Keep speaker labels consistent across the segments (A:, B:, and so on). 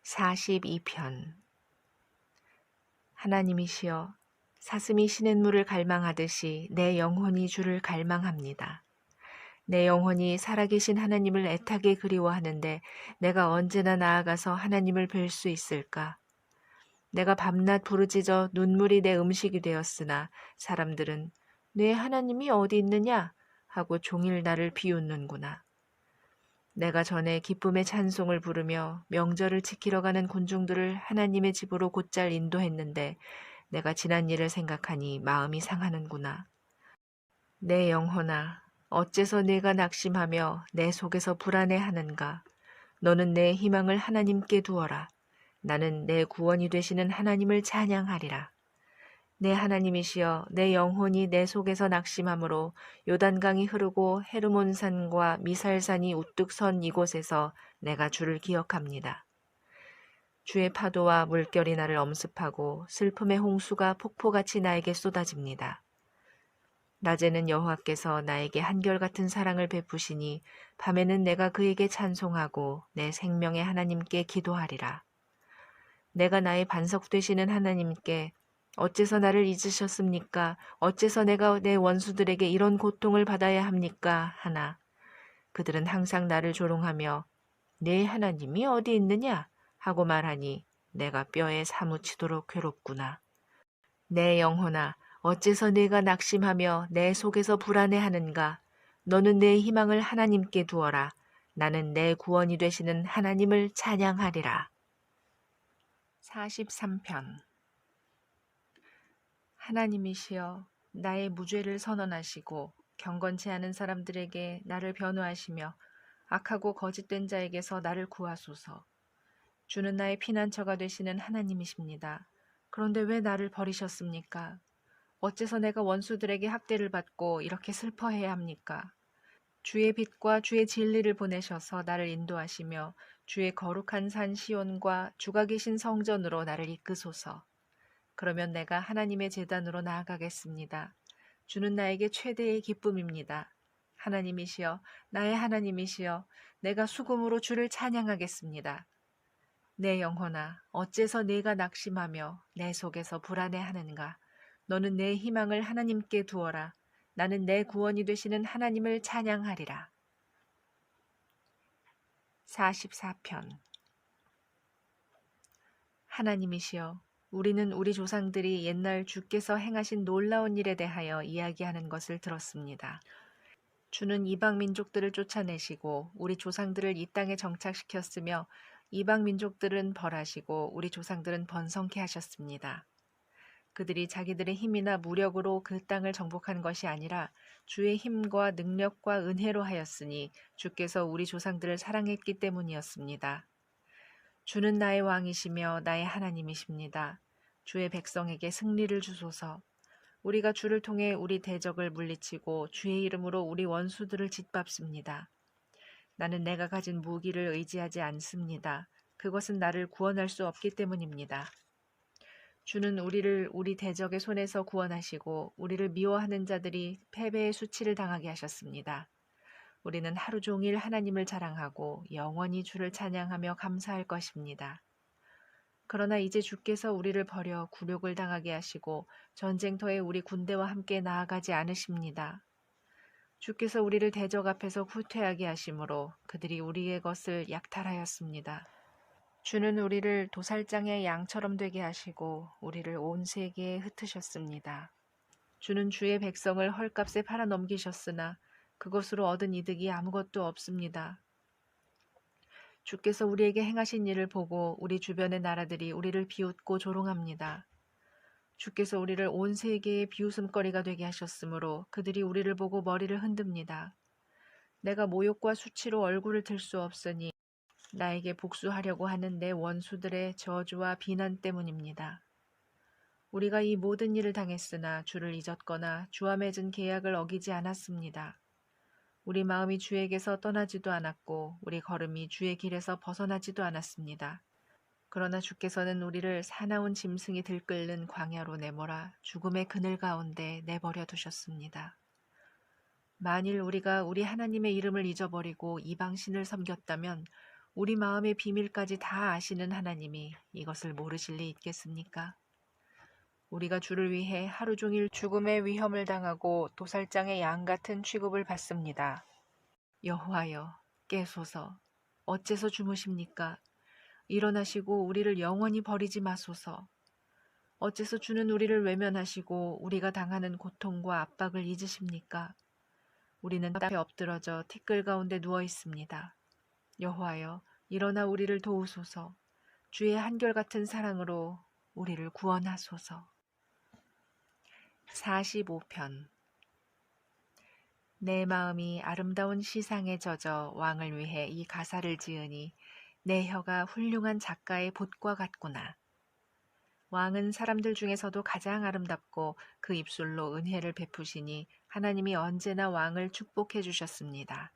A: 42편. 하나님이시여, 사슴이 시냇물을 갈망하듯이 내 영혼이 주를 갈망합니다. 내 영혼이 살아계신 하나님을 애타게 그리워하는데 내가 언제나 나아가서 하나님을 뵐 수 있을까? 내가 밤낮 부르짖어 눈물이 내 음식이 되었으나 사람들은 내 하나님이 어디 있느냐 하고 종일 나를 비웃는구나. 내가 전에 기쁨의 찬송을 부르며 명절을 지키러 가는 군중들을 하나님의 집으로 곧잘 인도했는데 내가 지난 일을 생각하니 마음이 상하는구나. 내 영혼아, 어째서 내가 낙심하며 내 속에서 불안해하는가? 너는 내 희망을 하나님께 두어라. 나는 내 구원이 되시는 하나님을 찬양하리라. 내 하나님이시여, 내 영혼이 내 속에서 낙심함으로 요단강이 흐르고 헤르몬산과 미살산이 우뚝 선 이곳에서 내가 주를 기억합니다. 주의 파도와 물결이 나를 엄습하고 슬픔의 홍수가 폭포같이 나에게 쏟아집니다. 낮에는 여호와께서 나에게 한결같은 사랑을 베푸시니 밤에는 내가 그에게 찬송하고 내 생명의 하나님께 기도하리라. 내가 나의 반석 되시는 하나님께 어째서 나를 잊으셨습니까? 어째서 내가 내 원수들에게 이런 고통을 받아야 합니까? 하나. 그들은 항상 나를 조롱하며 내 하나님이 어디 있느냐? 하고 말하니 내가 뼈에 사무치도록 괴롭구나. 내 영혼아, 어째서 내가 낙심하며 내 속에서 불안해하는가? 너는 내 희망을 하나님께 두어라. 나는 내 구원이 되시는 하나님을 찬양하리라. 43편. 하나님이시여, 나의 무죄를 선언하시고 경건치 않은 사람들에게 나를 변호하시며 악하고 거짓된 자에게서 나를 구하소서. 주는 나의 피난처가 되시는 하나님이십니다. 그런데 왜 나를 버리셨습니까? 어째서 내가 원수들에게 학대를 받고 이렇게 슬퍼해야 합니까? 주의 빛과 주의 진리를 보내셔서 나를 인도하시며 주의 거룩한 산 시온과 주가 계신 성전으로 나를 이끄소서. 그러면 내가 하나님의 제단으로 나아가겠습니다. 주는 나에게 최대의 기쁨입니다. 하나님이시여, 나의 하나님이시여, 내가 수금으로 주를 찬양하겠습니다. 내 영혼아, 어째서 내가 낙심하며 내 속에서 불안해하는가? 너는 내 희망을 하나님께 두어라. 나는 내 구원이 되시는 하나님을 찬양하리라. 44편. 하나님이시여, 우리는 우리 조상들이 옛날 주께서 행하신 놀라운 일에 대하여 이야기하는 것을 들었습니다. 주는 이방 민족들을 쫓아내시고 우리 조상들을 이 땅에 정착시켰으며 이방 민족들은 벌하시고 우리 조상들은 번성케 하셨습니다. 그들이 자기들의 힘이나 무력으로 그 땅을 정복한 것이 아니라 주의 힘과 능력과 은혜로 하였으니 주께서 우리 조상들을 사랑했기 때문이었습니다. 주는 나의 왕이시며 나의 하나님이십니다. 주의 백성에게 승리를 주소서. 우리가 주를 통해 우리 대적을 물리치고 주의 이름으로 우리 원수들을 짓밟습니다. 나는 내가 가진 무기를 의지하지 않습니다. 그것은 나를 구원할 수 없기 때문입니다. 주는 우리를 우리 대적의 손에서 구원하시고 우리를 미워하는 자들이 패배의 수치를 당하게 하셨습니다. 우리는 하루 종일 하나님을 자랑하고 영원히 주를 찬양하며 감사할 것입니다. 그러나 이제 주께서 우리를 버려 굴욕을 당하게 하시고 전쟁터에 우리 군대와 함께 나아가지 않으십니다. 주께서 우리를 대적 앞에서 후퇴하게 하심으로 그들이 우리의 것을 약탈하였습니다. 주는 우리를 도살장의 양처럼 되게 하시고 우리를 온 세계에 흩으셨습니다. 주는 주의 백성을 헐값에 팔아 넘기셨으나 그것으로 얻은 이득이 아무것도 없습니다. 주께서 우리에게 행하신 일을 보고 우리 주변의 나라들이 우리를 비웃고 조롱합니다. 주께서 우리를 온 세계의 비웃음거리가 되게 하셨으므로 그들이 우리를 보고 머리를 흔듭니다. 내가 모욕과 수치로 얼굴을 들 수 없으니 나에게 복수하려고 하는 내 원수들의 저주와 비난 때문입니다. 우리가 이 모든 일을 당했으나 주를 잊었거나 주와 맺은 계약을 어기지 않았습니다. 우리 마음이 주에게서 떠나지도 않았고 우리 걸음이 주의 길에서 벗어나지도 않았습니다. 그러나 주께서는 우리를 사나운 짐승이 들끓는 광야로 내몰아 죽음의 그늘 가운데 내버려 두셨습니다. 만일 우리가 우리 하나님의 이름을 잊어버리고 이방신을 섬겼다면 우리 마음의 비밀까지 다 아시는 하나님이 이것을 모르실 리 있겠습니까? 우리가 주를 위해 하루 종일 죽음의 위험을 당하고 도살장의 양 같은 취급을 받습니다. 여호와여, 깨소서. 어째서 주무십니까? 일어나시고 우리를 영원히 버리지 마소서. 어째서 주는 우리를 외면하시고 우리가 당하는 고통과 압박을 잊으십니까? 우리는 땅에 엎드러져 티끌 가운데 누워 있습니다. 여호와여, 일어나 우리를 도우소서. 주의 한결같은 사랑으로 우리를 구원하소서. 45편. 내 마음이 아름다운 시상에 젖어 왕을 위해 이 가사를 지으니 내 혀가 훌륭한 작가의 봇과 같구나. 왕은 사람들 중에서도 가장 아름답고 그 입술로 은혜를 베푸시니 하나님이 언제나 왕을 축복해 주셨습니다.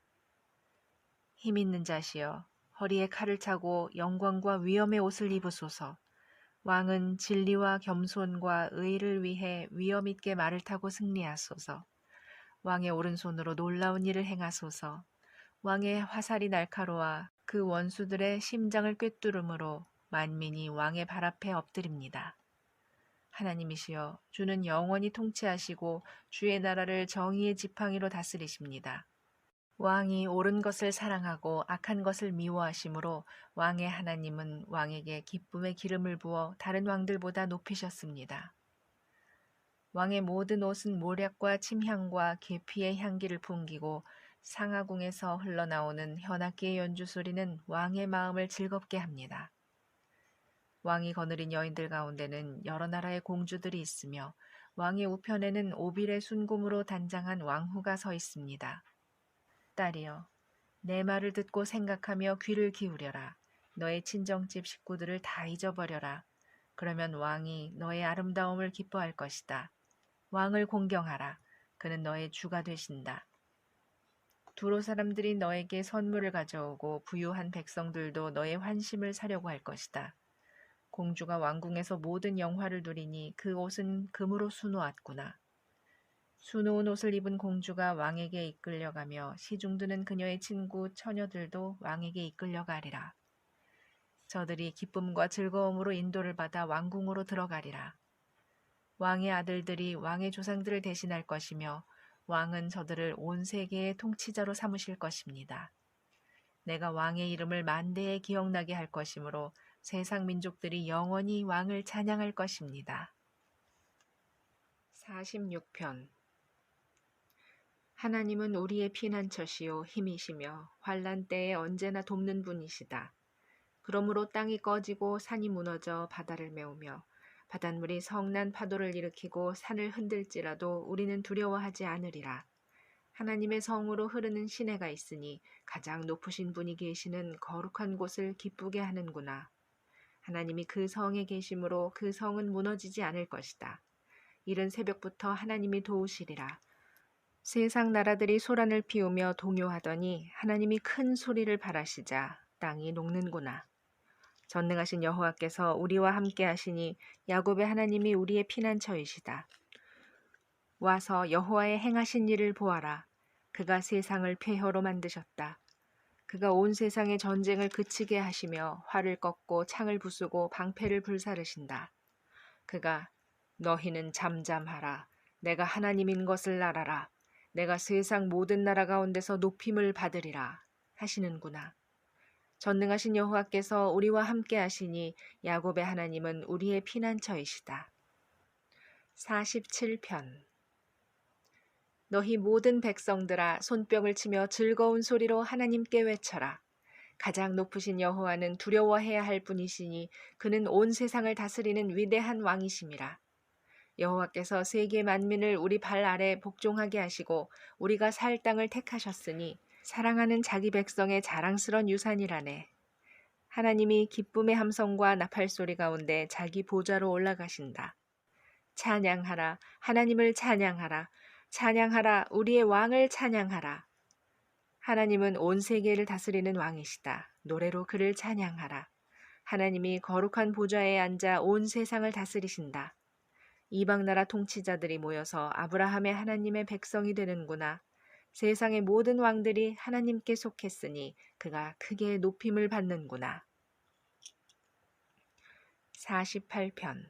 A: 힘 있는 자시여, 허리에 칼을 차고 영광과 위엄의 옷을 입으소서. 왕은 진리와 겸손과 의를 위해 위엄 있게 말을 타고 승리하소서. 왕의 오른손으로 놀라운 일을 행하소서. 왕의 화살이 날카로워 그 원수들의 심장을 꿰뚫음으로 만민이 왕의 발 앞에 엎드립니다. 하나님이시여, 주는 영원히 통치하시고 주의 나라를 정의의 지팡이로 다스리십니다. 왕이 옳은 것을 사랑하고 악한 것을 미워하심으로 왕의 하나님은 왕에게 기쁨의 기름을 부어 다른 왕들보다 높이셨습니다. 왕의 모든 옷은 모략과 침향과 계피의 향기를 풍기고 상하궁에서 흘러나오는 현악기의 연주 소리는 왕의 마음을 즐겁게 합니다. 왕이 거느린 여인들 가운데는 여러 나라의 공주들이 있으며 왕의 우편에는 오빌의 순금으로 단장한 왕후가 서 있습니다. 딸이여, 내 말을 듣고 생각하며 귀를 기울여라. 너의 친정집 식구들을 다 잊어버려라. 그러면 왕이 너의 아름다움을 기뻐할 것이다. 왕을 공경하라. 그는 너의 주가 되신다. 두로 사람들이 너에게 선물을 가져오고 부유한 백성들도 너의 환심을 사려고 할 것이다. 공주가 왕궁에서 모든 영화를 누리니 그 옷은 금으로 수놓았구나. 수놓은 옷을 입은 공주가 왕에게 이끌려가며 시중드는 그녀의 친구 처녀들도 왕에게 이끌려가리라. 저들이 기쁨과 즐거움으로 인도를 받아 왕궁으로 들어가리라. 왕의 아들들이 왕의 조상들을 대신할 것이며 왕은 저들을 온 세계의 통치자로 삼으실 것입니다. 내가 왕의 이름을 만대에 기억나게 할 것이므로 세상 민족들이 영원히 왕을 찬양할 것입니다. 46편. 하나님은 우리의 피난처시요 힘이시며 환난 때에 언제나 돕는 분이시다. 그러므로 땅이 꺼지고 산이 무너져 바다를 메우며 바닷물이 성난 파도를 일으키고 산을 흔들지라도 우리는 두려워하지 않으리라. 하나님의 성으로 흐르는 시내가 있으니 가장 높으신 분이 계시는 거룩한 곳을 기쁘게 하는구나. 하나님이 그 성에 계심으로 그 성은 무너지지 않을 것이다. 이른 새벽부터 하나님이 도우시리라. 세상 나라들이 소란을 피우며 동요하더니 하나님이 큰 소리를 발하시자 땅이 녹는구나. 전능하신 여호와께서 우리와 함께 하시니 야곱의 하나님이 우리의 피난처이시다. 와서 여호와의 행하신 일을 보아라. 그가 세상을 폐허로 만드셨다. 그가 온 세상의 전쟁을 그치게 하시며 활을 꺾고 창을 부수고 방패를 불사르신다. 그가 너희는 잠잠하라. 내가 하나님인 것을 알아라. 내가 세상 모든 나라 가운데서 높임을 받으리라 하시는구나. 전능하신 여호와께서 우리와 함께 하시니 야곱의 하나님은 우리의 피난처이시다. 47편. 너희 모든 백성들아 손뼉을 치며 즐거운 소리로 하나님께 외쳐라. 가장 높으신 여호와는 두려워해야 할 분이시니 그는 온 세상을 다스리는 위대한 왕이심이라. 여호와께서 세계 만민을 우리 발 아래 복종하게 하시고 우리가 살 땅을 택하셨으니 사랑하는 자기 백성의 자랑스런 유산이라네. 하나님이 기쁨의 함성과 나팔소리 가운데 자기 보좌로 올라가신다. 찬양하라. 하나님을 찬양하라. 찬양하라. 우리의 왕을 찬양하라. 하나님은 온 세계를 다스리는 왕이시다. 노래로 그를 찬양하라. 하나님이 거룩한 보좌에 앉아 온 세상을 다스리신다. 이방 나라 통치자들이 모여서 아브라함의 하나님의 백성이 되는구나. 세상의 모든 왕들이 하나님께 속했으니 그가 크게 높임을 받는구나. 48편.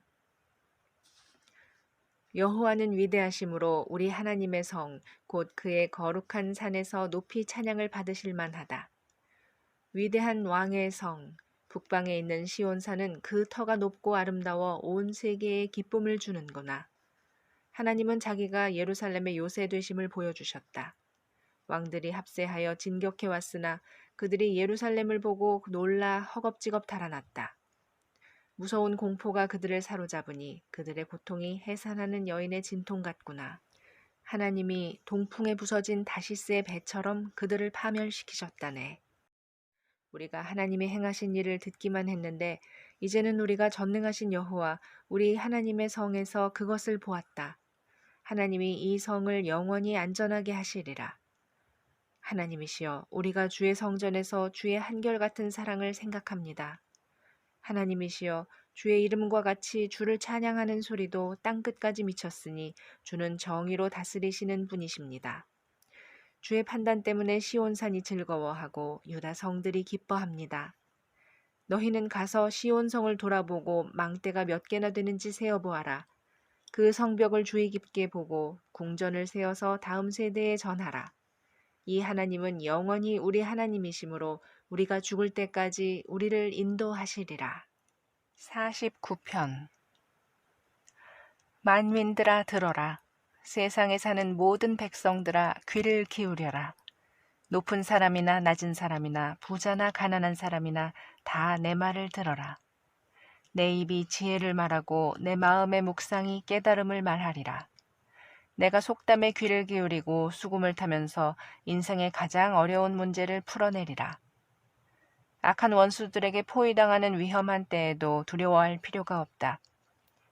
A: 여호와는 위대하심으로 우리 하나님의 성, 곧 그의 거룩한 산에서 높이 찬양을 받으실 만하다. 위대한 왕의 성, 북방에 있는 시온산은 그 터가 높고 아름다워 온 세계에 기쁨을 주는구나. 하나님은 자기가 예루살렘의 요새 되심을 보여주셨다. 왕들이 합세하여 진격해 왔으나 그들이 예루살렘을 보고 놀라 허겁지겁 달아났다. 무서운 공포가 그들을 사로잡으니 그들의 고통이 해산하는 여인의 진통 같구나. 하나님이 동풍에 부서진 다시스의 배처럼 그들을 파멸시키셨다네. 우리가 하나님이 행하신 일을 듣기만 했는데 이제는 우리가 전능하신 여호와 우리 하나님의 성에서 그것을 보았다. 하나님이 이 성을 영원히 안전하게 하시리라. 하나님이시여, 우리가 주의 성전에서 주의 한결같은 사랑을 생각합니다. 하나님이시여, 주의 이름과 같이 주를 찬양하는 소리도 땅끝까지 미쳤으니 주는 정의로 다스리시는 분이십니다. 주의 판단 때문에 시온산이 즐거워하고 유다 성들이 기뻐합니다. 너희는 가서 시온성을 돌아보고 망대가 몇 개나 되는지 세어보아라. 그 성벽을 주의 깊게 보고 궁전을 세워서 다음 세대에 전하라. 이 하나님은 영원히 우리 하나님이시므로 우리가 죽을 때까지 우리를 인도하시리라. 49편. 만민들아 들어라. 세상에 사는 모든 백성들아 귀를 기울여라. 높은 사람이나 낮은 사람이나 부자나 가난한 사람이나 다 내 말을 들어라. 내 입이 지혜를 말하고 내 마음의 묵상이 깨달음을 말하리라. 내가 속담에 귀를 기울이고 수금을 타면서 인생의 가장 어려운 문제를 풀어내리라. 악한 원수들에게 포위당하는 위험한 때에도 두려워할 필요가 없다.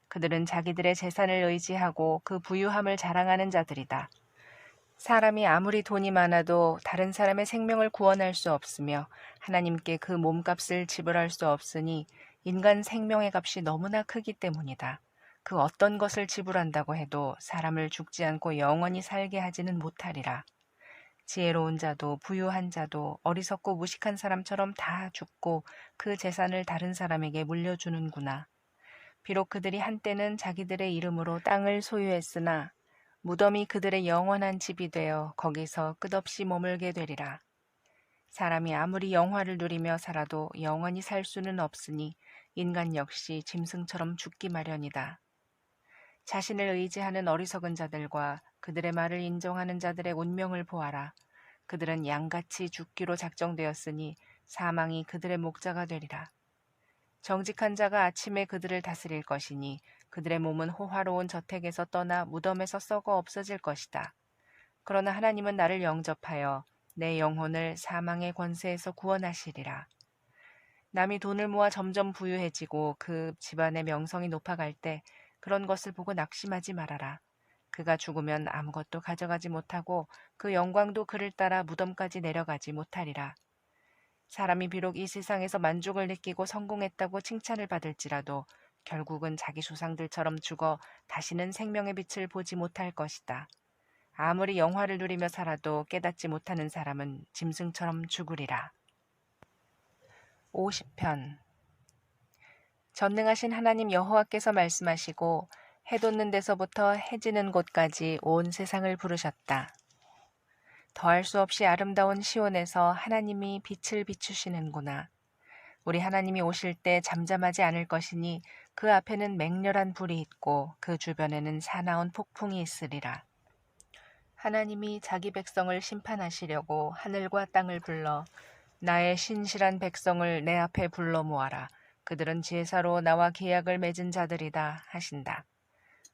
A: 그들은 자기들의 재산을 의지하고 그 부유함을 자랑하는 자들이다. 사람이 아무리 돈이 많아도 다른 사람의 생명을 구원할 수 없으며 하나님께 그 몸값을 지불할 수 없으니 인간 생명의 값이 너무나 크기 때문이다. 그 어떤 것을 지불한다고 해도 사람을 죽지 않고 영원히 살게 하지는 못하리라. 지혜로운 자도 부유한 자도 어리석고 무식한 사람처럼 다 죽고 그 재산을 다른 사람에게 물려주는구나. 비록 그들이 한때는 자기들의 이름으로 땅을 소유했으나 무덤이 그들의 영원한 집이 되어 거기서 끝없이 머물게 되리라. 사람이 아무리 영화를 누리며 살아도 영원히 살 수는 없으니 인간 역시 짐승처럼 죽기 마련이다. 자신을 의지하는 어리석은 자들과 그들의 말을 인정하는 자들의 운명을 보아라. 그들은 양같이 죽기로 작정되었으니 사망이 그들의 목자가 되리라. 정직한 자가 아침에 그들을 다스릴 것이니 그들의 몸은 호화로운 저택에서 떠나 무덤에서 썩어 없어질 것이다. 그러나 하나님은 나를 영접하여 내 영혼을 사망의 권세에서 구원하시리라. 남이 돈을 모아 점점 부유해지고 그 집안의 명성이 높아갈 때 그런 것을 보고 낙심하지 말아라. 그가 죽으면 아무것도 가져가지 못하고 그 영광도 그를 따라 무덤까지 내려가지 못하리라. 사람이 비록 이 세상에서 만족을 느끼고 성공했다고 칭찬을 받을지라도 결국은 자기 조상들처럼 죽어 다시는 생명의 빛을 보지 못할 것이다. 아무리 영화를 누리며 살아도 깨닫지 못하는 사람은 짐승처럼 죽으리라. 50편. 전능하신 하나님 여호와께서 말씀하시고 해 돋는 데서부터 해 지는 곳까지 온 세상을 부르셨다. 더할 수 없이 아름다운 시온에서 하나님이 빛을 비추시는구나. 우리 하나님이 오실 때 잠잠하지 않을 것이니 그 앞에는 맹렬한 불이 있고 그 주변에는 사나운 폭풍이 있으리라. 하나님이 자기 백성을 심판하시려고 하늘과 땅을 불러 나의 신실한 백성을 내 앞에 불러 모아라. 그들은 제사로 나와 계약을 맺은 자들이다 하신다.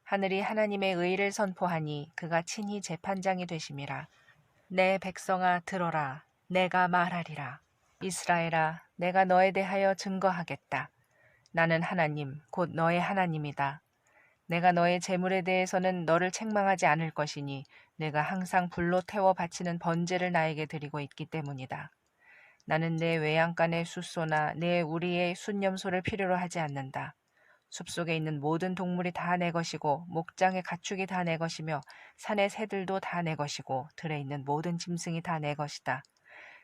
A: 하늘이 하나님의 의를 선포하니 그가 친히 재판장이 되심이라. 내 백성아 들어라. 내가 말하리라. 이스라엘아, 내가 너에 대하여 증거하겠다. 나는 하나님, 곧 너의 하나님이다. 내가 너의 재물에 대해서는 너를 책망하지 않을 것이니 내가 항상 불로 태워 바치는 번제를 나에게 드리고 있기 때문이다. 나는 내 외양간의 숫소나 내 우리의 순념소를 필요로 하지 않는다. 숲속에 있는 모든 동물이 다 내 것이고 목장의 가축이 다 내 것이며 산의 새들도 다 내 것이고 들에 있는 모든 짐승이 다 내 것이다.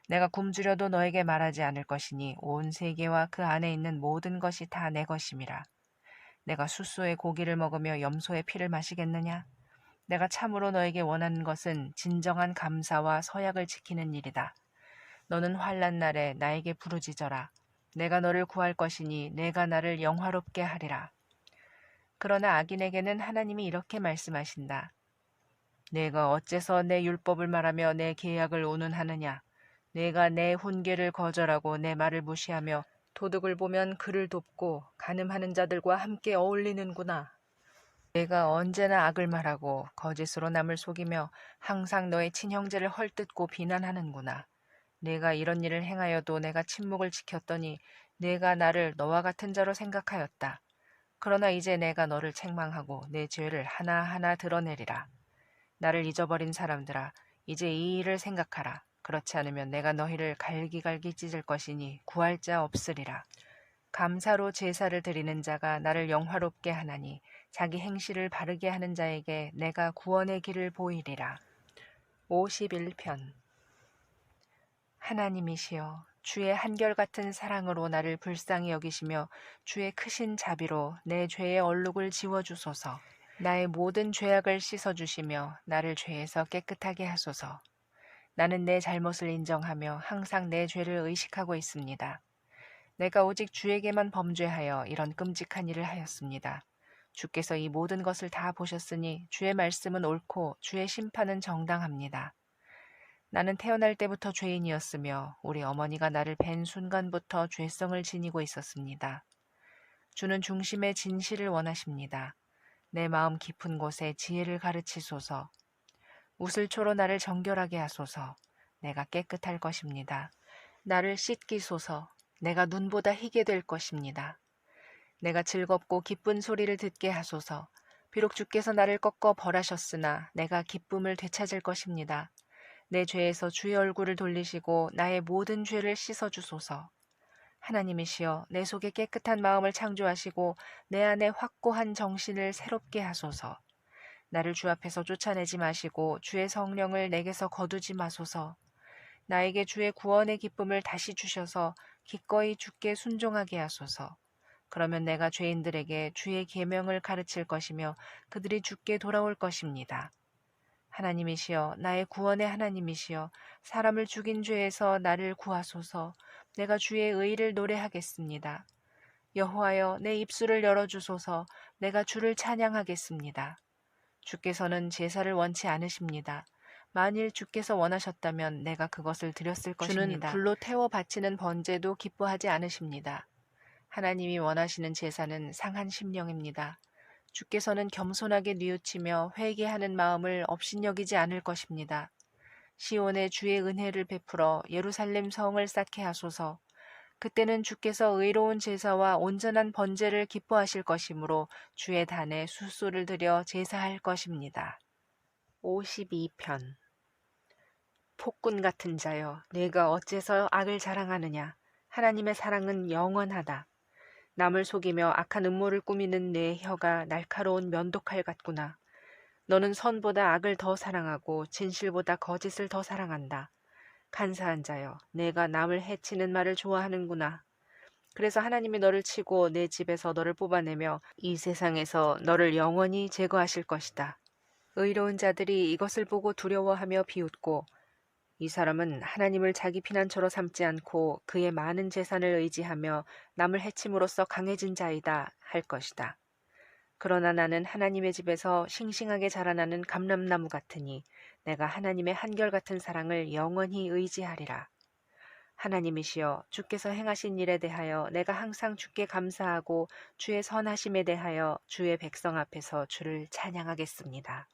A: 내가 굶주려도 너에게 말하지 않을 것이니 온 세계와 그 안에 있는 모든 것이 다 내 것임이라. 내가 숫소의 고기를 먹으며 염소의 피를 마시겠느냐? 내가 참으로 너에게 원하는 것은 진정한 감사와 서약을 지키는 일이다. 너는 환난 날에 나에게 부르짖어라. 내가 너를 구할 것이니 내가 나를 영화롭게 하리라. 그러나 악인에게는 하나님이 이렇게 말씀하신다. 내가 어째서 내 율법을 말하며 내 계약을 운운하느냐? 내가 내 훈계를 거절하고 내 말을 무시하며 도둑을 보면 그를 돕고 간음하는 자들과 함께 어울리는구나. 내가 언제나 악을 말하고 거짓으로 남을 속이며 항상 너의 친형제를 헐뜯고 비난하는구나. 내가 이런 일을 행하여도 내가 침묵을 지켰더니 내가 나를 너와 같은 자로 생각하였다. 그러나 이제 내가 너를 책망하고 내 죄를 하나하나 드러내리라. 나를 잊어버린 사람들아, 이제 이 일을 생각하라. 그렇지 않으면 내가 너희를 갈기갈기 찢을 것이니 구할 자 없으리라. 감사로 제사를 드리는 자가 나를 영화롭게 하나니 자기 행실을 바르게 하는 자에게 내가 구원의 길을 보이리라. 51편. 하나님이시여, 주의 한결같은 사랑으로 나를 불쌍히 여기시며 주의 크신 자비로 내 죄의 얼룩을 지워주소서. 나의 모든 죄악을 씻어주시며 나를 죄에서 깨끗하게 하소서. 나는 내 잘못을 인정하며 항상 내 죄를 의식하고 있습니다. 내가 오직 주에게만 범죄하여 이런 끔찍한 일을 하였습니다. 주께서 이 모든 것을 다 보셨으니 주의 말씀은 옳고 주의 심판은 정당합니다. 나는 태어날 때부터 죄인이었으며 우리 어머니가 나를 뵌 순간부터 죄성을 지니고 있었습니다. 주는 중심의 진실을 원하십니다. 내 마음 깊은 곳에 지혜를 가르치소서. 우슬초로 나를 정결하게 하소서. 내가 깨끗할 것입니다. 나를 씻기소서. 내가 눈보다 희게 될 것입니다. 내가 즐겁고 기쁜 소리를 듣게 하소서. 비록 주께서 나를 꺾어 벌하셨으나 내가 기쁨을 되찾을 것입니다. 내 죄에서 주의 얼굴을 돌리시고 나의 모든 죄를 씻어주소서. 하나님이시여, 내 속에 깨끗한 마음을 창조하시고 내 안에 확고한 정신을 새롭게 하소서. 나를 주 앞에서 쫓아내지 마시고 주의 성령을 내게서 거두지 마소서. 나에게 주의 구원의 기쁨을 다시 주셔서 기꺼이 주께 순종하게 하소서. 그러면 내가 죄인들에게 주의 계명을 가르칠 것이며 그들이 주께 돌아올 것입니다. 하나님이시여, 나의 구원의 하나님이시여, 사람을 죽인 죄에서 나를 구하소서. 내가 주의 의를 노래하겠습니다. 여호와여, 내 입술을 열어주소서. 내가 주를 찬양하겠습니다. 주께서는 제사를 원치 않으십니다. 만일 주께서 원하셨다면 내가 그것을 드렸을 것입니다. 주는 불로 태워 바치는 번제도 기뻐하지 않으십니다. 하나님이 원하시는 제사는 상한 심령입니다. 주께서는 겸손하게 뉘우치며 회개하는 마음을 업신여기지 않을 것입니다. 시온에 주의 은혜를 베풀어 예루살렘 성을 쌓게 하소서. 그때는 주께서 의로운 제사와 온전한 번제를 기뻐하실 것이므로 주의 단에 숫소를 드려 제사할 것입니다. 52편. 폭군 같은 자여, 내가 어째서 악을 자랑하느냐? 하나님의 사랑은 영원하다. 남을 속이며 악한 음모를 꾸미는 내 혀가 날카로운 면도칼 같구나. 너는 선보다 악을 더 사랑하고 진실보다 거짓을 더 사랑한다. 간사한 자여, 내가 남을 해치는 말을 좋아하는구나. 그래서 하나님이 너를 치고 내 집에서 너를 뽑아내며 이 세상에서 너를 영원히 제거하실 것이다. 의로운 자들이 이것을 보고 두려워하며 비웃고 이 사람은 하나님을 자기 피난처로 삼지 않고 그의 많은 재산을 의지하며 남을 해침으로써 강해진 자이다 할 것이다. 그러나 나는 하나님의 집에서 싱싱하게 자라나는 감람나무 같으니 내가 하나님의 한결같은 사랑을 영원히 의지하리라. 하나님이시여, 주께서 행하신 일에 대하여 내가 항상 주께 감사하고 주의 선하심에 대하여 주의 백성 앞에서 주를 찬양하겠습니다.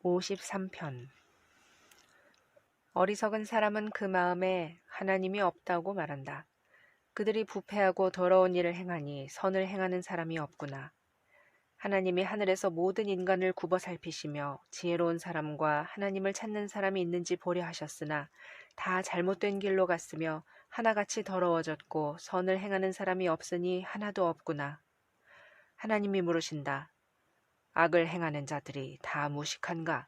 A: 53편. 어리석은 사람은 그 마음에 하나님이 없다고 말한다. 그들이 부패하고 더러운 일을 행하니 선을 행하는 사람이 없구나. 하나님이 하늘에서 모든 인간을 굽어 살피시며 지혜로운 사람과 하나님을 찾는 사람이 있는지 보려 하셨으나 다 잘못된 길로 갔으며 하나같이 더러워졌고 선을 행하는 사람이 없으니 하나도 없구나. 하나님이 물으신다. 악을 행하는 자들이 다 무식한가?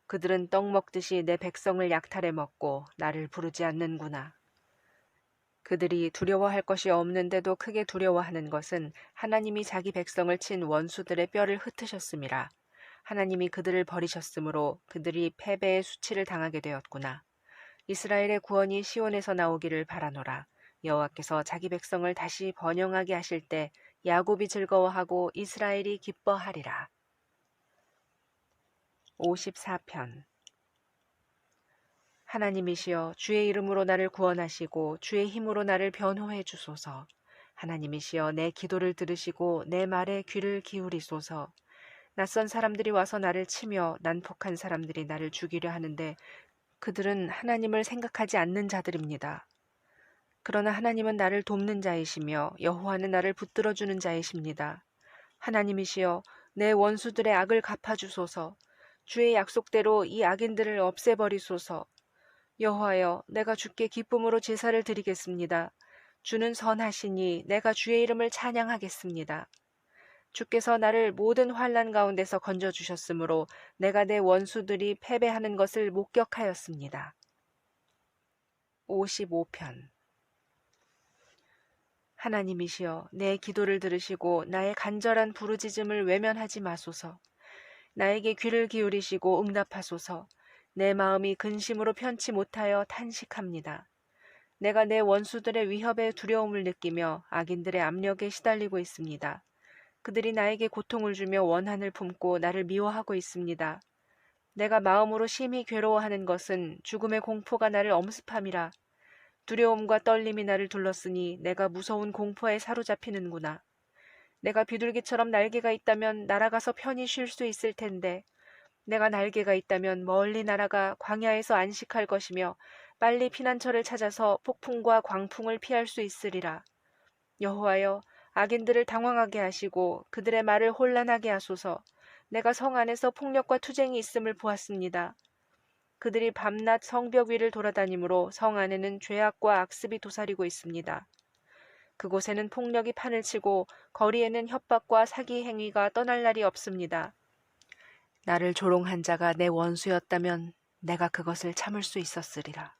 A: 그들은 떡 먹듯이 내 백성을 약탈해 먹고 나를 부르지 않는구나. 그들이 두려워할 것이 없는데도 크게 두려워하는 것은 하나님이 자기 백성을 친 원수들의 뼈를 흩으셨음이라. 하나님이 그들을 버리셨으므로 그들이 패배의 수치를 당하게 되었구나. 이스라엘의 구원이 시온에서 나오기를 바라노라. 여호와께서 자기 백성을 다시 번영하게 하실 때 야곱이 즐거워하고 이스라엘이 기뻐하리라. 54편. 하나님이시여 주의 이름으로 나를 구원하시고 주의 힘으로 나를 변호해 주소서. 하나님이시여 내 기도를 들으시고 내 말에 귀를 기울이소서. 낯선 사람들이 와서 나를 치며 난폭한 사람들이 나를 죽이려 하는데 그들은 하나님을 생각하지 않는 자들입니다. 그러나 하나님은 나를 돕는 자이시며 여호와는 나를 붙들어주는 자이십니다. 하나님이시여 내 원수들의 악을 갚아주소서. 주의 약속대로 이 악인들을 없애버리소서. 여호와여 내가 주께 기쁨으로 제사를 드리겠습니다. 주는 선하시니 내가 주의 이름을 찬양하겠습니다. 주께서 나를 모든 환난 가운데서 건져주셨으므로 내가 내 원수들이 패배하는 것을 목격하였습니다. 55편. 하나님이시여 내 기도를 들으시고 나의 간절한 부르짖음을 외면하지 마소서. 나에게 귀를 기울이시고 응답하소서. 내 마음이 근심으로 편치 못하여 탄식합니다. 내가 내 원수들의 위협에 두려움을 느끼며 악인들의 압력에 시달리고 있습니다. 그들이 나에게 고통을 주며 원한을 품고 나를 미워하고 있습니다. 내가 마음으로 심히 괴로워하는 것은 죽음의 공포가 나를 엄습함이라. 두려움과 떨림이 나를 둘렀으니 내가 무서운 공포에 사로잡히는구나. 내가 비둘기처럼 날개가 있다면 날아가서 편히 쉴 수 있을 텐데 내가 날개가 있다면 멀리 날아가 광야에서 안식할 것이며 빨리 피난처를 찾아서 폭풍과 광풍을 피할 수 있으리라. 여호와여 악인들을 당황하게 하시고 그들의 말을 혼란하게 하소서. 내가 성 안에서 폭력과 투쟁이 있음을 보았습니다. 그들이 밤낮 성벽 위를 돌아다니므로 성 안에는 죄악과 악습이 도사리고 있습니다. 그곳에는 폭력이 판을 치고 거리에는 협박과 사기 행위가 떠날 날이 없습니다. 나를 조롱한 자가 내 원수였다면 내가 그것을 참을 수 있었으리라.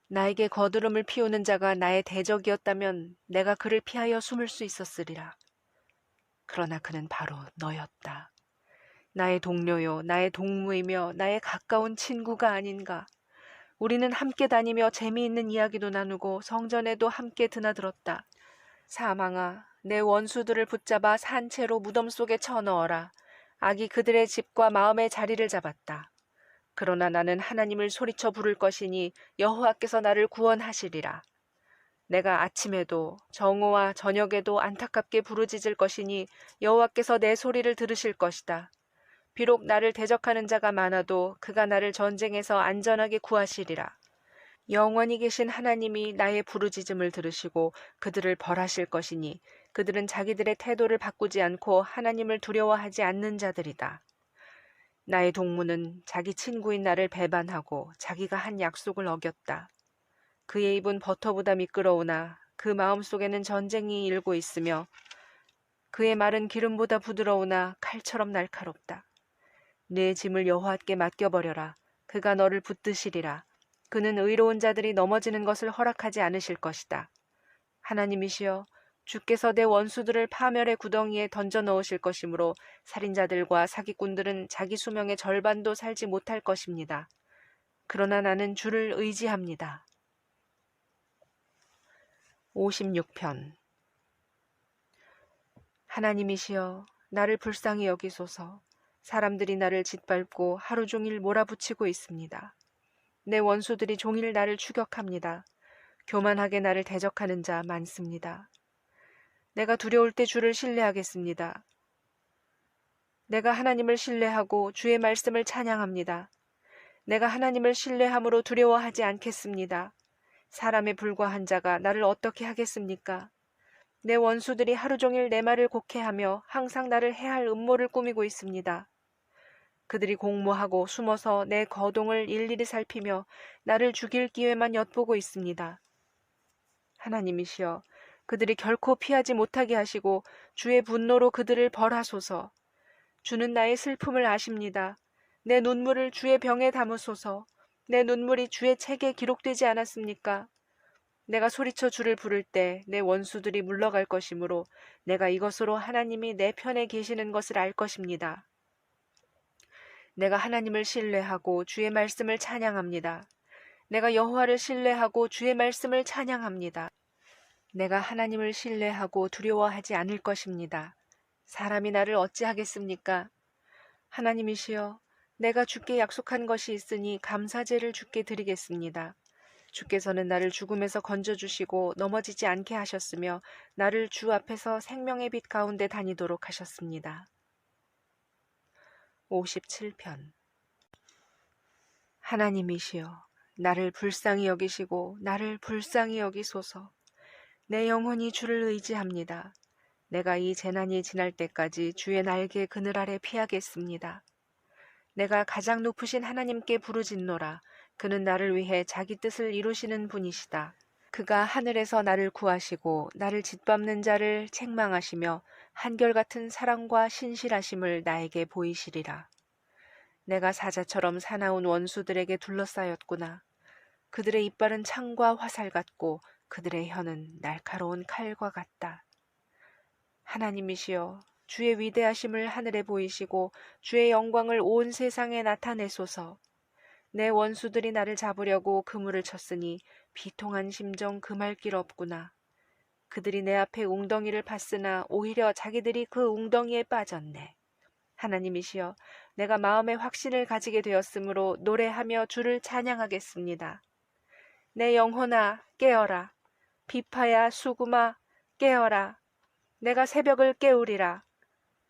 A: 나에게 거드름을 피우는 자가 나의 대적이었다면 내가 그를 피하여 숨을 수 있었으리라. 그러나 그는 바로 너였다. 나의 동료요, 나의 동무이며 나의 가까운 친구가 아닌가. 우리는 함께 다니며 재미있는 이야기도 나누고 성전에도 함께 드나들었다. 사망아, 내 원수들을 붙잡아 산채로 무덤 속에 쳐넣어라. 악이 그들의 집과 마음의 자리를 잡았다. 그러나 나는 하나님을 소리쳐 부를 것이니 여호와께서 나를 구원하시리라. 내가 아침에도 정오와 저녁에도 안타깝게 부르짖을 것이니 여호와께서 내 소리를 들으실 것이다. 비록 나를 대적하는 자가 많아도 그가 나를 전쟁에서 안전하게 구하시리라. 영원히 계신 하나님이 나의 부르짖음을 들으시고 그들을 벌하실 것이니 그들은 자기들의 태도를 바꾸지 않고 하나님을 두려워하지 않는 자들이다. 나의 동무는 자기 친구인 나를 배반하고 자기가 한 약속을 어겼다. 그의 입은 버터보다 미끄러우나 그 마음속에는 전쟁이 일고 있으며 그의 말은 기름보다 부드러우나 칼처럼 날카롭다. 내 짐을 여호와께 맡겨버려라. 그가 너를 붙드시리라. 그는 의로운 자들이 넘어지는 것을 허락하지 않으실 것이다. 하나님이시여 주께서 내 원수들을 파멸의 구덩이에 던져 넣으실 것이므로 살인자들과 사기꾼들은 자기 수명의 절반도 살지 못할 것입니다. 그러나 나는 주를 의지합니다. 56편. 하나님이시여 나를 불쌍히 여기소서. 사람들이 나를 짓밟고 하루 종일 몰아붙이고 있습니다. 내 원수들이 종일 나를 추격합니다. 교만하게 나를 대적하는 자 많습니다. 내가 두려울 때 주를 신뢰하겠습니다. 내가 하나님을 신뢰하고 주의 말씀을 찬양합니다. 내가 하나님을 신뢰함으로 두려워하지 않겠습니다. 사람에 불과한 자가 나를 어떻게 하겠습니까? 내 원수들이 하루 종일 내 말을 곡해하며 항상 나를 해할 음모를 꾸미고 있습니다. 그들이 공모하고 숨어서 내 거동을 일일이 살피며 나를 죽일 기회만 엿보고 있습니다. 하나님이시여, 그들이 결코 피하지 못하게 하시고 주의 분노로 그들을 벌하소서. 주는 나의 슬픔을 아십니다. 내 눈물을 주의 병에 담으소서. 내 눈물이 주의 책에 기록되지 않았습니까? 내가 소리쳐 주를 부를 때 내 원수들이 물러갈 것이므로 내가 이것으로 하나님이 내 편에 계시는 것을 알 것입니다. 내가 하나님을 신뢰하고 주의 말씀을 찬양합니다. 내가 여호와를 신뢰하고 주의 말씀을 찬양합니다. 내가 하나님을 신뢰하고 두려워하지 않을 것입니다. 사람이 나를 어찌하겠습니까? 하나님이시여, 내가 주께 약속한 것이 있으니 감사제를 주께 드리겠습니다. 주께서는 나를 죽음에서 건져주시고 넘어지지 않게 하셨으며 나를 주 앞에서 생명의 빛 가운데 다니도록 하셨습니다. 57편. 하나님이시여, 나를 불쌍히 여기시고 나를 불쌍히 여기소서. 내 영혼이 주를 의지합니다. 내가 이 재난이 지날 때까지 주의 날개 그늘 아래 피하겠습니다. 내가 가장 높으신 하나님께 부르짖노라. 그는 나를 위해 자기 뜻을 이루시는 분이시다. 그가 하늘에서 나를 구하시고 나를 짓밟는 자를 책망하시며 한결같은 사랑과 신실하심을 나에게 보이시리라. 내가 사자처럼 사나운 원수들에게 둘러싸였구나. 그들의 이빨은 창과 화살 같고 그들의 혀는 날카로운 칼과 같다. 하나님이시여, 주의 위대하심을 하늘에 보이시고 주의 영광을 온 세상에 나타내소서. 내 원수들이 나를 잡으려고 그물을 쳤으니 비통한 심정 금할 길 없구나. 그들이 내 앞에 웅덩이를 팠으나 오히려 자기들이 그 웅덩이에 빠졌네. 하나님이시여, 내가 마음의 확신을 가지게 되었으므로 노래하며 주를 찬양하겠습니다. 내 영혼아, 깨어라. 비파야, 수구마, 깨어라. 내가 새벽을 깨우리라.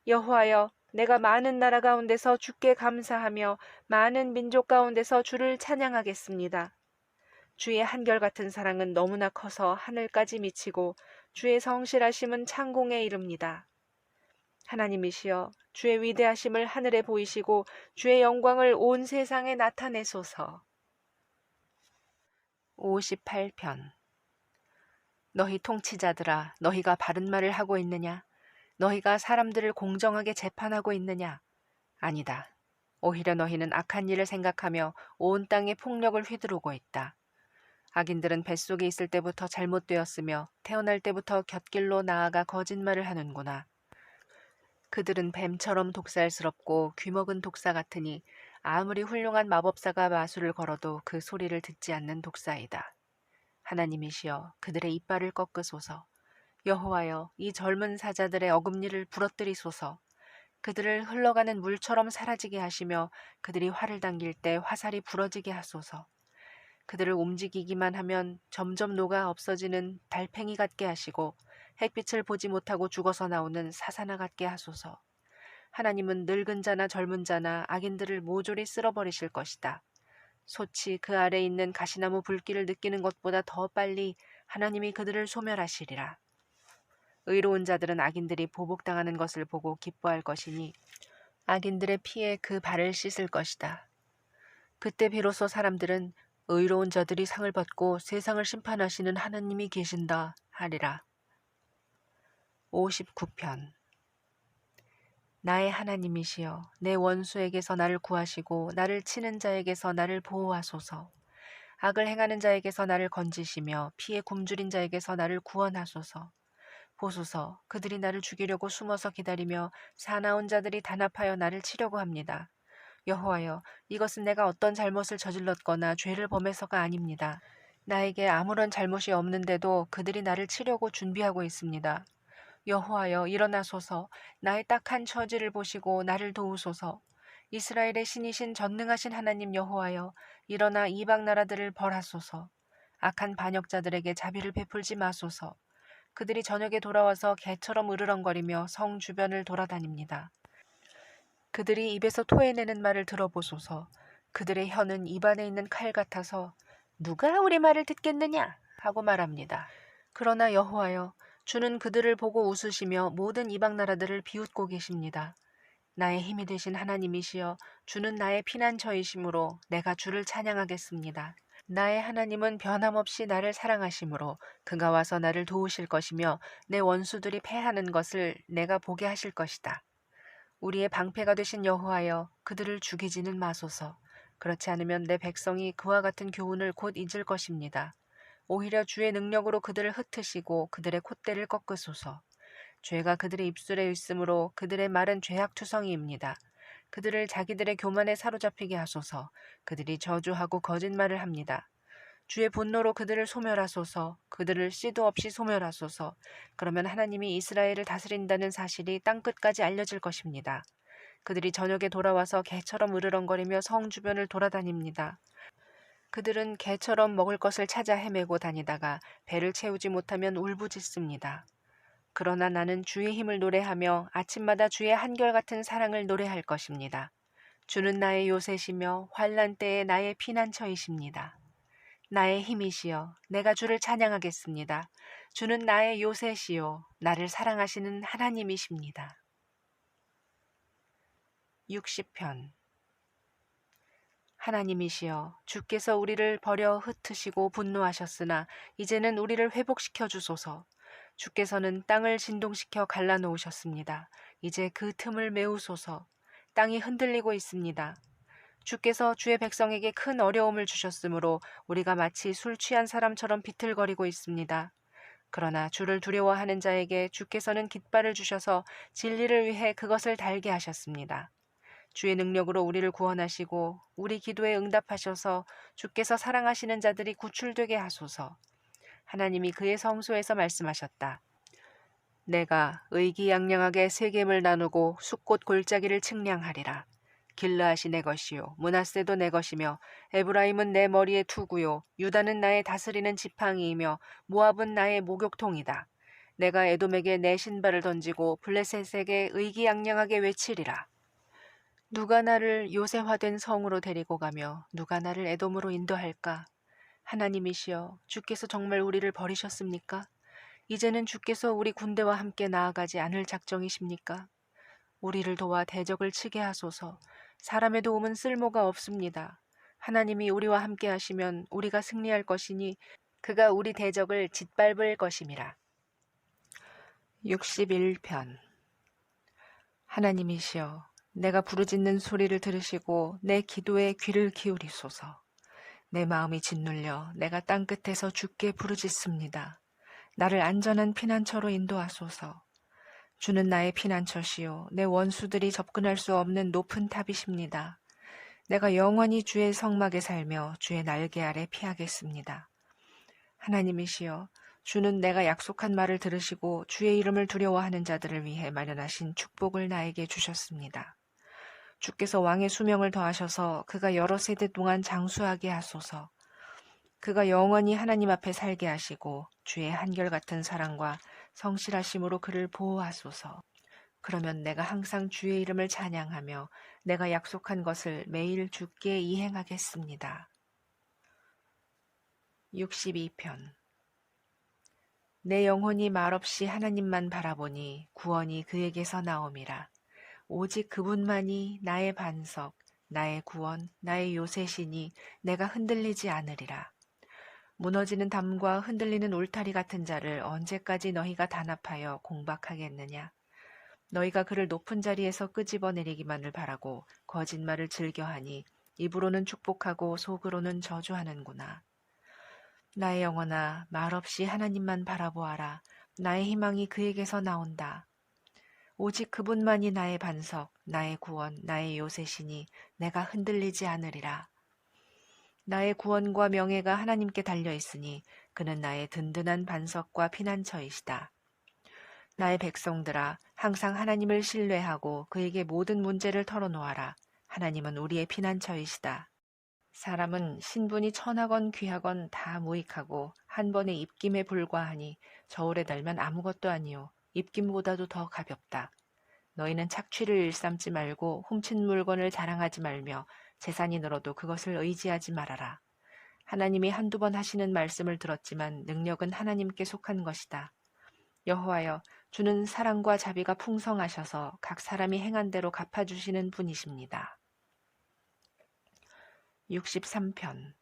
A: 여호와여, 내가 많은 나라 가운데서 주께 감사하며 많은 민족 가운데서 주를 찬양하겠습니다. 주의 한결같은 사랑은 너무나 커서 하늘까지 미치고 주의 성실하심은 창공에 이릅니다. 하나님이시여, 주의 위대하심을 하늘에 보이시고 주의 영광을 온 세상에 나타내소서. 58편. 너희 통치자들아, 너희가 바른 말을 하고 있느냐? 너희가 사람들을 공정하게 재판하고 있느냐? 아니다. 오히려 너희는 악한 일을 생각하며 온 땅에 폭력을 휘두르고 있다. 악인들은 뱃속에 있을 때부터 잘못되었으며 태어날 때부터 곁길로 나아가 거짓말을 하는구나. 그들은 뱀처럼 독살스럽고 귀먹은 독사 같으니 아무리 훌륭한 마법사가 마술을 걸어도 그 소리를 듣지 않는 독사이다. 하나님이시여, 그들의 이빨을 꺾으소서. 여호와여, 이 젊은 사자들의 어금니를 부러뜨리소서. 그들을 흘러가는 물처럼 사라지게 하시며 그들이 활을 당길 때 화살이 부러지게 하소서. 그들을 움직이기만 하면 점점 녹아 없어지는 달팽이 같게 하시고 햇빛을 보지 못하고 죽어서 나오는 사사나 같게 하소서. 하나님은 늙은 자나 젊은 자나 악인들을 모조리 쓸어버리실 것이다. 솥이 그 아래 있는 가시나무 불길을 느끼는 것보다 더 빨리 하나님이 그들을 소멸하시리라. 의로운 자들은 악인들이 보복당하는 것을 보고 기뻐할 것이니 악인들의 피에 그 발을 씻을 것이다. 그때 비로소 사람들은 의로운 자들이 상을 받고 세상을 심판하시는 하나님이 계신다 하리라. 59편. 나의 하나님이시여, 내 원수에게서 나를 구하시고 나를 치는 자에게서 나를 보호하소서. 악을 행하는 자에게서 나를 건지시며 피에 굶주린 자에게서 나를 구원하소서. 보소서, 그들이 나를 죽이려고 숨어서 기다리며 사나운 자들이 단합하여 나를 치려고 합니다. 여호와여, 이것은 내가 어떤 잘못을 저질렀거나 죄를 범해서가 아닙니다. 나에게 아무런 잘못이 없는데도 그들이 나를 치려고 준비하고 있습니다. 여호와여, 일어나소서. 나의 딱한 처지를 보시고 나를 도우소서. 이스라엘의 신이신 전능하신 하나님 여호와여, 일어나 이방 나라들을 벌하소서. 악한 반역자들에게 자비를 베풀지 마소서. 그들이 저녁에 돌아와서 개처럼 으르렁거리며 성 주변을 돌아다닙니다. 그들이 입에서 토해내는 말을 들어보소서. 그들의 혀는 입안에 있는 칼 같아서 누가 우리 말을 듣겠느냐 하고 말합니다. 그러나 여호와여, 주는 그들을 보고 웃으시며 모든 이방 나라들을 비웃고 계십니다. 나의 힘이 되신 하나님이시여, 주는 나의 피난처이시므로 내가 주를 찬양하겠습니다. 나의 하나님은 변함없이 나를 사랑하심으로 그가 와서 나를 도우실 것이며 내 원수들이 패하는 것을 내가 보게 하실 것이다. 우리의 방패가 되신 여호와여, 그들을 죽이지는 마소서. 그렇지 않으면 내 백성이 그와 같은 교훈을 곧 잊을 것입니다. 오히려 주의 능력으로 그들을 흩으시고 그들의 콧대를 꺾으소서. 죄가 그들의 입술에 있으므로 그들의 말은 죄악투성이입니다. 그들을 자기들의 교만에 사로잡히게 하소서. 그들이 저주하고 거짓말을 합니다. 주의 분노로 그들을 소멸하소서. 그들을 씨도 없이 소멸하소서. 그러면 하나님이 이스라엘을 다스린다는 사실이 땅끝까지 알려질 것입니다. 그들이 저녁에 돌아와서 개처럼 으르렁거리며 성 주변을 돌아다닙니다. 그들은 개처럼 먹을 것을 찾아 헤매고 다니다가 배를 채우지 못하면 울부짖습니다. 그러나 나는 주의 힘을 노래하며 아침마다 주의 한결같은 사랑을 노래할 것입니다. 주는 나의 요새시며 환난 때에 나의 피난처이십니다. 나의 힘이시여, 내가 주를 찬양하겠습니다. 주는 나의 요새시요, 나를 사랑하시는 하나님이십니다. 60편. 하나님이시여, 주께서 우리를 버려 흩으시고 분노하셨으나 이제는 우리를 회복시켜 주소서. 주께서는 땅을 진동시켜 갈라놓으셨습니다. 이제 그 틈을 메우소서. 땅이 흔들리고 있습니다. 주께서 주의 백성에게 큰 어려움을 주셨으므로 우리가 마치 술 취한 사람처럼 비틀거리고 있습니다. 그러나 주를 두려워하는 자에게 주께서는 깃발을 주셔서 진리를 위해 그것을 달게 하셨습니다. 주의 능력으로 우리를 구원하시고 우리 기도에 응답하셔서 주께서 사랑하시는 자들이 구출되게 하소서. 하나님이 그의 성소에서 말씀하셨다. 내가 의기양양하게 세겜을 나누고 숫꽃 골짜기를 측량하리라. 길르앗이 내 것이요 므낫세도 내 것이며 에브라임은 내 머리의 투구요 유다는 나의 다스리는 지팡이이며 모압은 나의 목욕통이다. 내가 에돔에게 내 신발을 던지고 블레셋에게 의기양양하게 외치리라. 누가 나를 요새화된 성으로 데리고 가며 누가 나를 에돔으로 인도할까? 하나님이시여, 주께서 정말 우리를 버리셨습니까? 이제는 주께서 우리 군대와 함께 나아가지 않을 작정이십니까? 우리를 도와 대적을 치게 하소서. 사람의 도움은 쓸모가 없습니다. 하나님이 우리와 함께 하시면 우리가 승리할 것이니 그가 우리 대적을 짓밟을 것임이라. 61편. 하나님이시여, 내가 부르짖는 소리를 들으시고 내 기도에 귀를 기울이소서. 내 마음이 짓눌려 내가 땅끝에서 주께 부르짖습니다. 나를 안전한 피난처로 인도하소서. 주는 나의 피난처시요 내 원수들이 접근할 수 없는 높은 탑이십니다. 내가 영원히 주의 성막에 살며 주의 날개 아래 피하겠습니다. 하나님이시여, 주는 내가 약속한 말을 들으시고 주의 이름을 두려워하는 자들을 위해 마련하신 축복을 나에게 주셨습니다. 주께서 왕의 수명을 더하셔서 그가 여러 세대 동안 장수하게 하소서. 그가 영원히 하나님 앞에 살게 하시고 주의 한결같은 사랑과 성실하심으로 그를 보호하소서. 그러면 내가 항상 주의 이름을 찬양하며 내가 약속한 것을 매일 주께 이행하겠습니다. 62편. 내 영혼이 말없이 하나님만 바라보니 구원이 그에게서 나옴이라. 오직 그분만이 나의 반석, 나의 구원, 나의 요새시니 내가 흔들리지 않으리라. 무너지는 담과 흔들리는 울타리 같은 자를 언제까지 너희가 단합하여 공박하겠느냐? 너희가 그를 높은 자리에서 끄집어내리기만을 바라고 거짓말을 즐겨하니 입으로는 축복하고 속으로는 저주하는구나. 나의 영혼아, 말없이 하나님만 바라보아라. 나의 희망이 그에게서 나온다. 오직 그분만이 나의 반석, 나의 구원, 나의 요새시니 내가 흔들리지 않으리라. 나의 구원과 명예가 하나님께 달려있으니 그는 나의 든든한 반석과 피난처이시다. 나의 백성들아, 항상 하나님을 신뢰하고 그에게 모든 문제를 털어놓아라. 하나님은 우리의 피난처이시다. 사람은 신분이 천하건 귀하건 다 무익하고 한 번의 입김에 불과하니 저울에 달면 아무것도 아니요 입김보다도 더 가볍다. 너희는 착취를 일삼지 말고 훔친 물건을 자랑하지 말며 재산이 늘어도 그것을 의지하지 말아라. 하나님이 한두 번 하시는 말씀을 들었지만 능력은 하나님께 속한 것이다. 여호와여, 주는 사랑과 자비가 풍성하셔서 각 사람이 행한 대로 갚아주시는 분이십니다. 63편.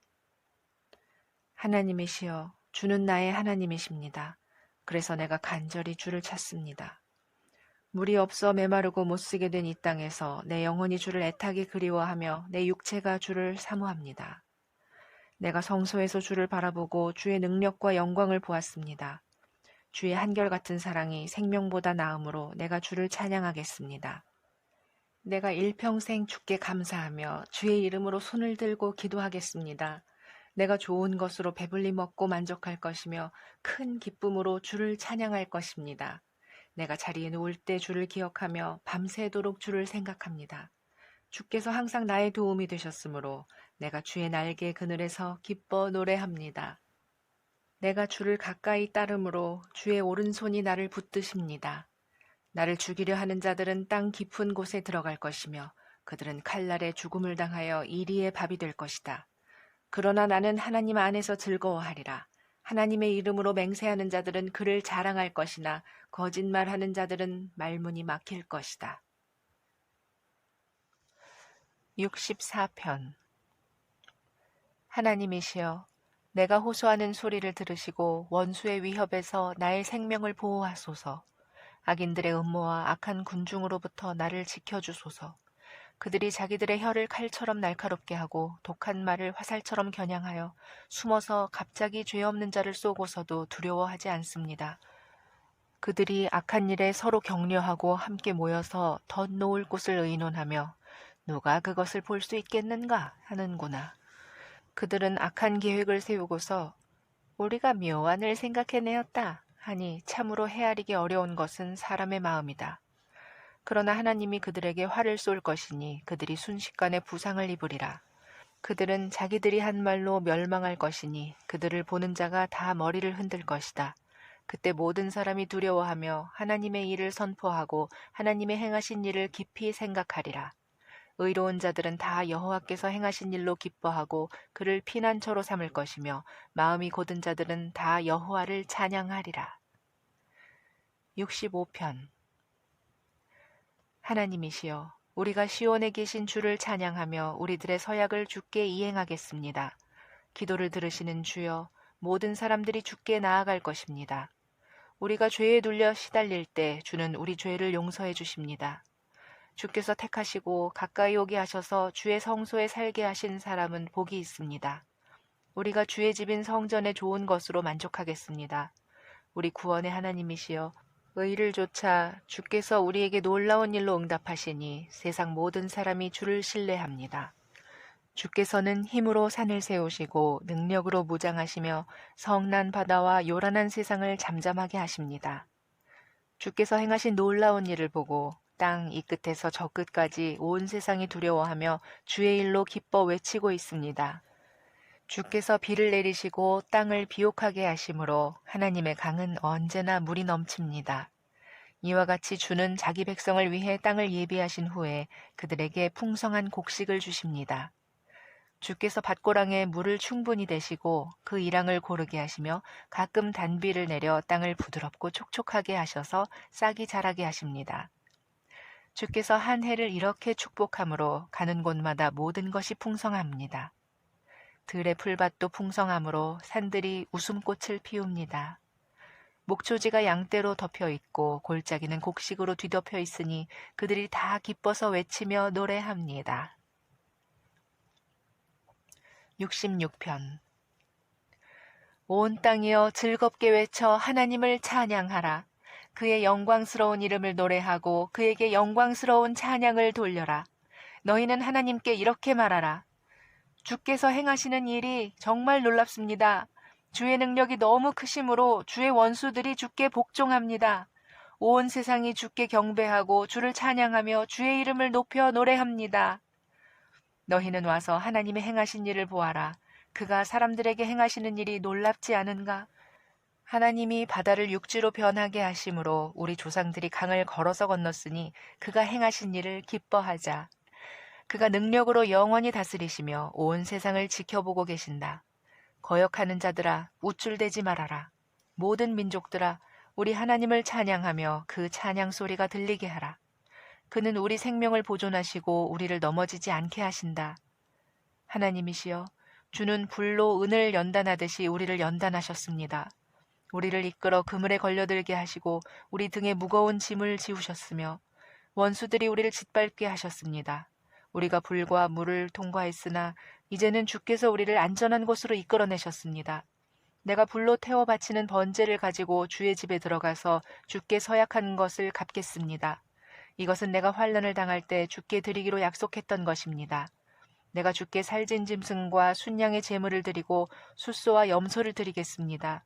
A: 하나님이시여, 주는 나의 하나님이십니다. 그래서 내가 간절히 주를 찾습니다. 물이 없어 메마르고 못쓰게 된 이 땅에서 내 영혼이 주를 애타게 그리워하며 내 육체가 주를 사모합니다. 내가 성소에서 주를 바라보고 주의 능력과 영광을 보았습니다. 주의 한결같은 사랑이 생명보다 나음으로 내가 주를 찬양하겠습니다. 내가 일평생 주께 감사하며 주의 이름으로 손을 들고 기도하겠습니다. 내가 좋은 것으로 배불리 먹고 만족할 것이며 큰 기쁨으로 주를 찬양할 것입니다. 내가 자리에 누울 때 주를 기억하며 밤새도록 주를 생각합니다. 주께서 항상 나의 도움이 되셨으므로 내가 주의 날개 그늘에서 기뻐 노래합니다. 내가 주를 가까이 따름으로 주의 오른손이 나를 붙드십니다. 나를 죽이려 하는 자들은 땅 깊은 곳에 들어갈 것이며 그들은 칼날에 죽음을 당하여 이리의 밥이 될 것이다. 그러나 나는 하나님 안에서 즐거워하리라. 하나님의 이름으로 맹세하는 자들은 그를 자랑할 것이나 거짓말하는 자들은 말문이 막힐 것이다. 64편. 하나님이시여, 내가 호소하는 소리를 들으시고 원수의 위협에서 나의 생명을 보호하소서. 악인들의 음모와 악한 군중으로부터 나를 지켜주소서. 그들이 자기들의 혀를 칼처럼 날카롭게 하고 독한 말을 화살처럼 겨냥하여 숨어서 갑자기 죄 없는 자를 쏘고서도 두려워하지 않습니다. 그들이 악한 일에 서로 격려하고 함께 모여서 덧 놓을 곳을 의논하며 누가 그것을 볼 수 있겠는가 하는구나. 그들은 악한 계획을 세우고서 우리가 묘한 을 생각해내었다 하니 참으로 헤아리기 어려운 것은 사람의 마음이다. 그러나 하나님이 그들에게 화를 쏠 것이니 그들이 순식간에 부상을 입으리라. 그들은 자기들이 한 말로 멸망할 것이니 그들을 보는 자가 다 머리를 흔들 것이다. 그때 모든 사람이 두려워하며 하나님의 일을 선포하고 하나님의 행하신 일을 깊이 생각하리라. 의로운 자들은 다 여호와께서 행하신 일로 기뻐하고 그를 피난처로 삼을 것이며 마음이 곧은 자들은 다 여호와를 찬양하리라. 65편. 하나님이시여, 우리가 시온에 계신 주를 찬양하며 우리들의 서약을 주께 이행하겠습니다. 기도를 들으시는 주여, 모든 사람들이 주께 나아갈 것입니다. 우리가 죄에 눌려 시달릴 때 주는 우리 죄를 용서해 주십니다. 주께서 택하시고 가까이 오게 하셔서 주의 성소에 살게 하신 사람은 복이 있습니다. 우리가 주의 집인 성전의 좋은 것으로 만족하겠습니다. 우리 구원의 하나님이시여, 의를 좇아 주께서 우리에게 놀라운 일로 응답하시니 세상 모든 사람이 주를 신뢰합니다. 주께서는 힘으로 산을 세우시고 능력으로 무장하시며 성난 바다와 요란한 세상을 잠잠하게 하십니다. 주께서 행하신 놀라운 일을 보고 땅 이 끝에서 저 끝까지 온 세상이 두려워하며 주의 일로 기뻐 외치고 있습니다. 주께서 비를 내리시고 땅을 비옥하게 하심으로 하나님의 강은 언제나 물이 넘칩니다. 이와 같이 주는 자기 백성을 위해 땅을 예비하신 후에 그들에게 풍성한 곡식을 주십니다. 주께서 밭고랑에 물을 충분히 대시고 그 이랑을 고르게 하시며 가끔 단비를 내려 땅을 부드럽고 촉촉하게 하셔서 싹이 자라게 하십니다. 주께서 한 해를 이렇게 축복함으로 가는 곳마다 모든 것이 풍성합니다. 들의 풀밭도 풍성함으로 산들이 웃음꽃을 피웁니다. 목초지가 양떼로 덮여 있고 골짜기는 곡식으로 뒤덮여 있으니 그들이 다 기뻐서 외치며 노래합니다. 66편. 온 땅이여 즐겁게 외쳐 하나님을 찬양하라. 그의 영광스러운 이름을 노래하고 그에게 영광스러운 찬양을 돌려라. 너희는 하나님께 이렇게 말하라. 주께서 행하시는 일이 정말 놀랍습니다. 주의 능력이 너무 크심으로 주의 원수들이 주께 복종합니다. 온 세상이 주께 경배하고 주를 찬양하며 주의 이름을 높여 노래합니다. 너희는 와서 하나님의 행하신 일을 보아라. 그가 사람들에게 행하시는 일이 놀랍지 않은가? 하나님이 바다를 육지로 변하게 하심으로 우리 조상들이 강을 걸어서 건넜으니 그가 행하신 일을 기뻐하자. 그가 능력으로 영원히 다스리시며 온 세상을 지켜보고 계신다. 거역하는 자들아, 우쭐대지 말아라. 모든 민족들아, 우리 하나님을 찬양하며 그 찬양 소리가 들리게 하라. 그는 우리 생명을 보존하시고 우리를 넘어지지 않게 하신다. 하나님이시여, 주는 불로 은을 연단하듯이 우리를 연단하셨습니다. 우리를 이끌어 그물에 걸려들게 하시고 우리 등에 무거운 짐을 지우셨으며 원수들이 우리를 짓밟게 하셨습니다. 우리가 불과 물을 통과했으나 이제는 주께서 우리를 안전한 곳으로 이끌어내셨습니다. 내가 불로 태워 바치는 번제를 가지고 주의 집에 들어가서 주께 서약한 것을 갚겠습니다. 이것은 내가 환난을 당할 때 주께 드리기로 약속했던 것입니다. 내가 주께 살진 짐승과 순양의 제물을 드리고 숫소와 염소를 드리겠습니다.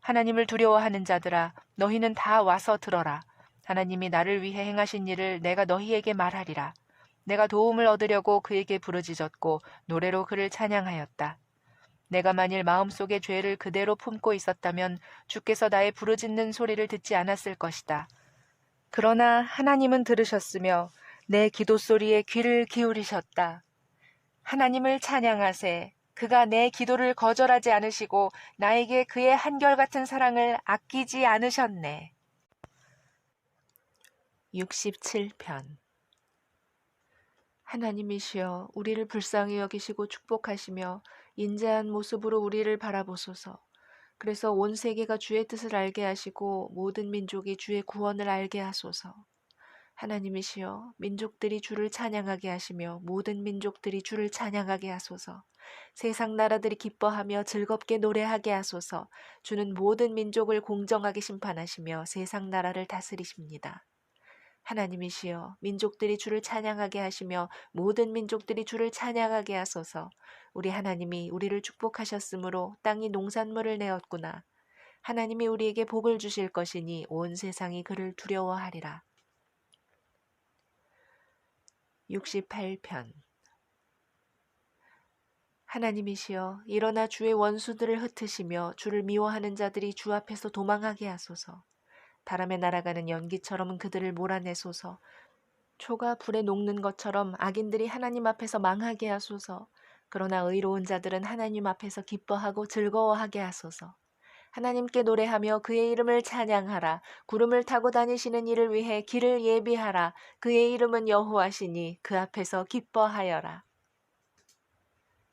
A: 하나님을 두려워하는 자들아, 너희는 다 와서 들어라. 하나님이 나를 위해 행하신 일을 내가 너희에게 말하리라. 내가 도움을 얻으려고 그에게 부르짖었고 노래로 그를 찬양하였다. 내가 만일 마음속에 죄를 그대로 품고 있었다면 주께서 나의 부르짖는 소리를 듣지 않았을 것이다. 그러나 하나님은 들으셨으며 내 기도 소리에 귀를 기울이셨다. 하나님을 찬양하세. 그가 내 기도를 거절하지 않으시고 나에게 그의 한결같은 사랑을 아끼지 않으셨네. 67편. 하나님이시여, 우리를 불쌍히 여기시고 축복하시며 인자한 모습으로 우리를 바라보소서. 그래서 온 세계가 주의 뜻을 알게 하시고 모든 민족이 주의 구원을 알게 하소서. 하나님이시여, 민족들이 주를 찬양하게 하시며 모든 민족들이 주를 찬양하게 하소서. 세상 나라들이 기뻐하며 즐겁게 노래하게 하소서. 주는 모든 민족을 공정하게 심판하시며 세상 나라를 다스리십니다. 하나님이시여, 민족들이 주를 찬양하게 하시며 모든 민족들이 주를 찬양하게 하소서. 우리 하나님이 우리를 축복하셨으므로 땅이 농산물을 내었구나. 하나님이 우리에게 복을 주실 것이니 온 세상이 그를 두려워하리라. 68편. 하나님이시여, 일어나 주의 원수들을 흩으시며 주를 미워하는 자들이 주 앞에서 도망하게 하소서. 바람에 날아가는 연기처럼 그들을 몰아내소서. 초가 불에 녹는 것처럼 악인들이 하나님 앞에서 망하게 하소서. 그러나 의로운 자들은 하나님 앞에서 기뻐하고 즐거워하게 하소서. 하나님께 노래하며 그의 이름을 찬양하라. 구름을 타고 다니시는 이를 위해 길을 예비하라. 그의 이름은 여호와시니 그 앞에서 기뻐하여라.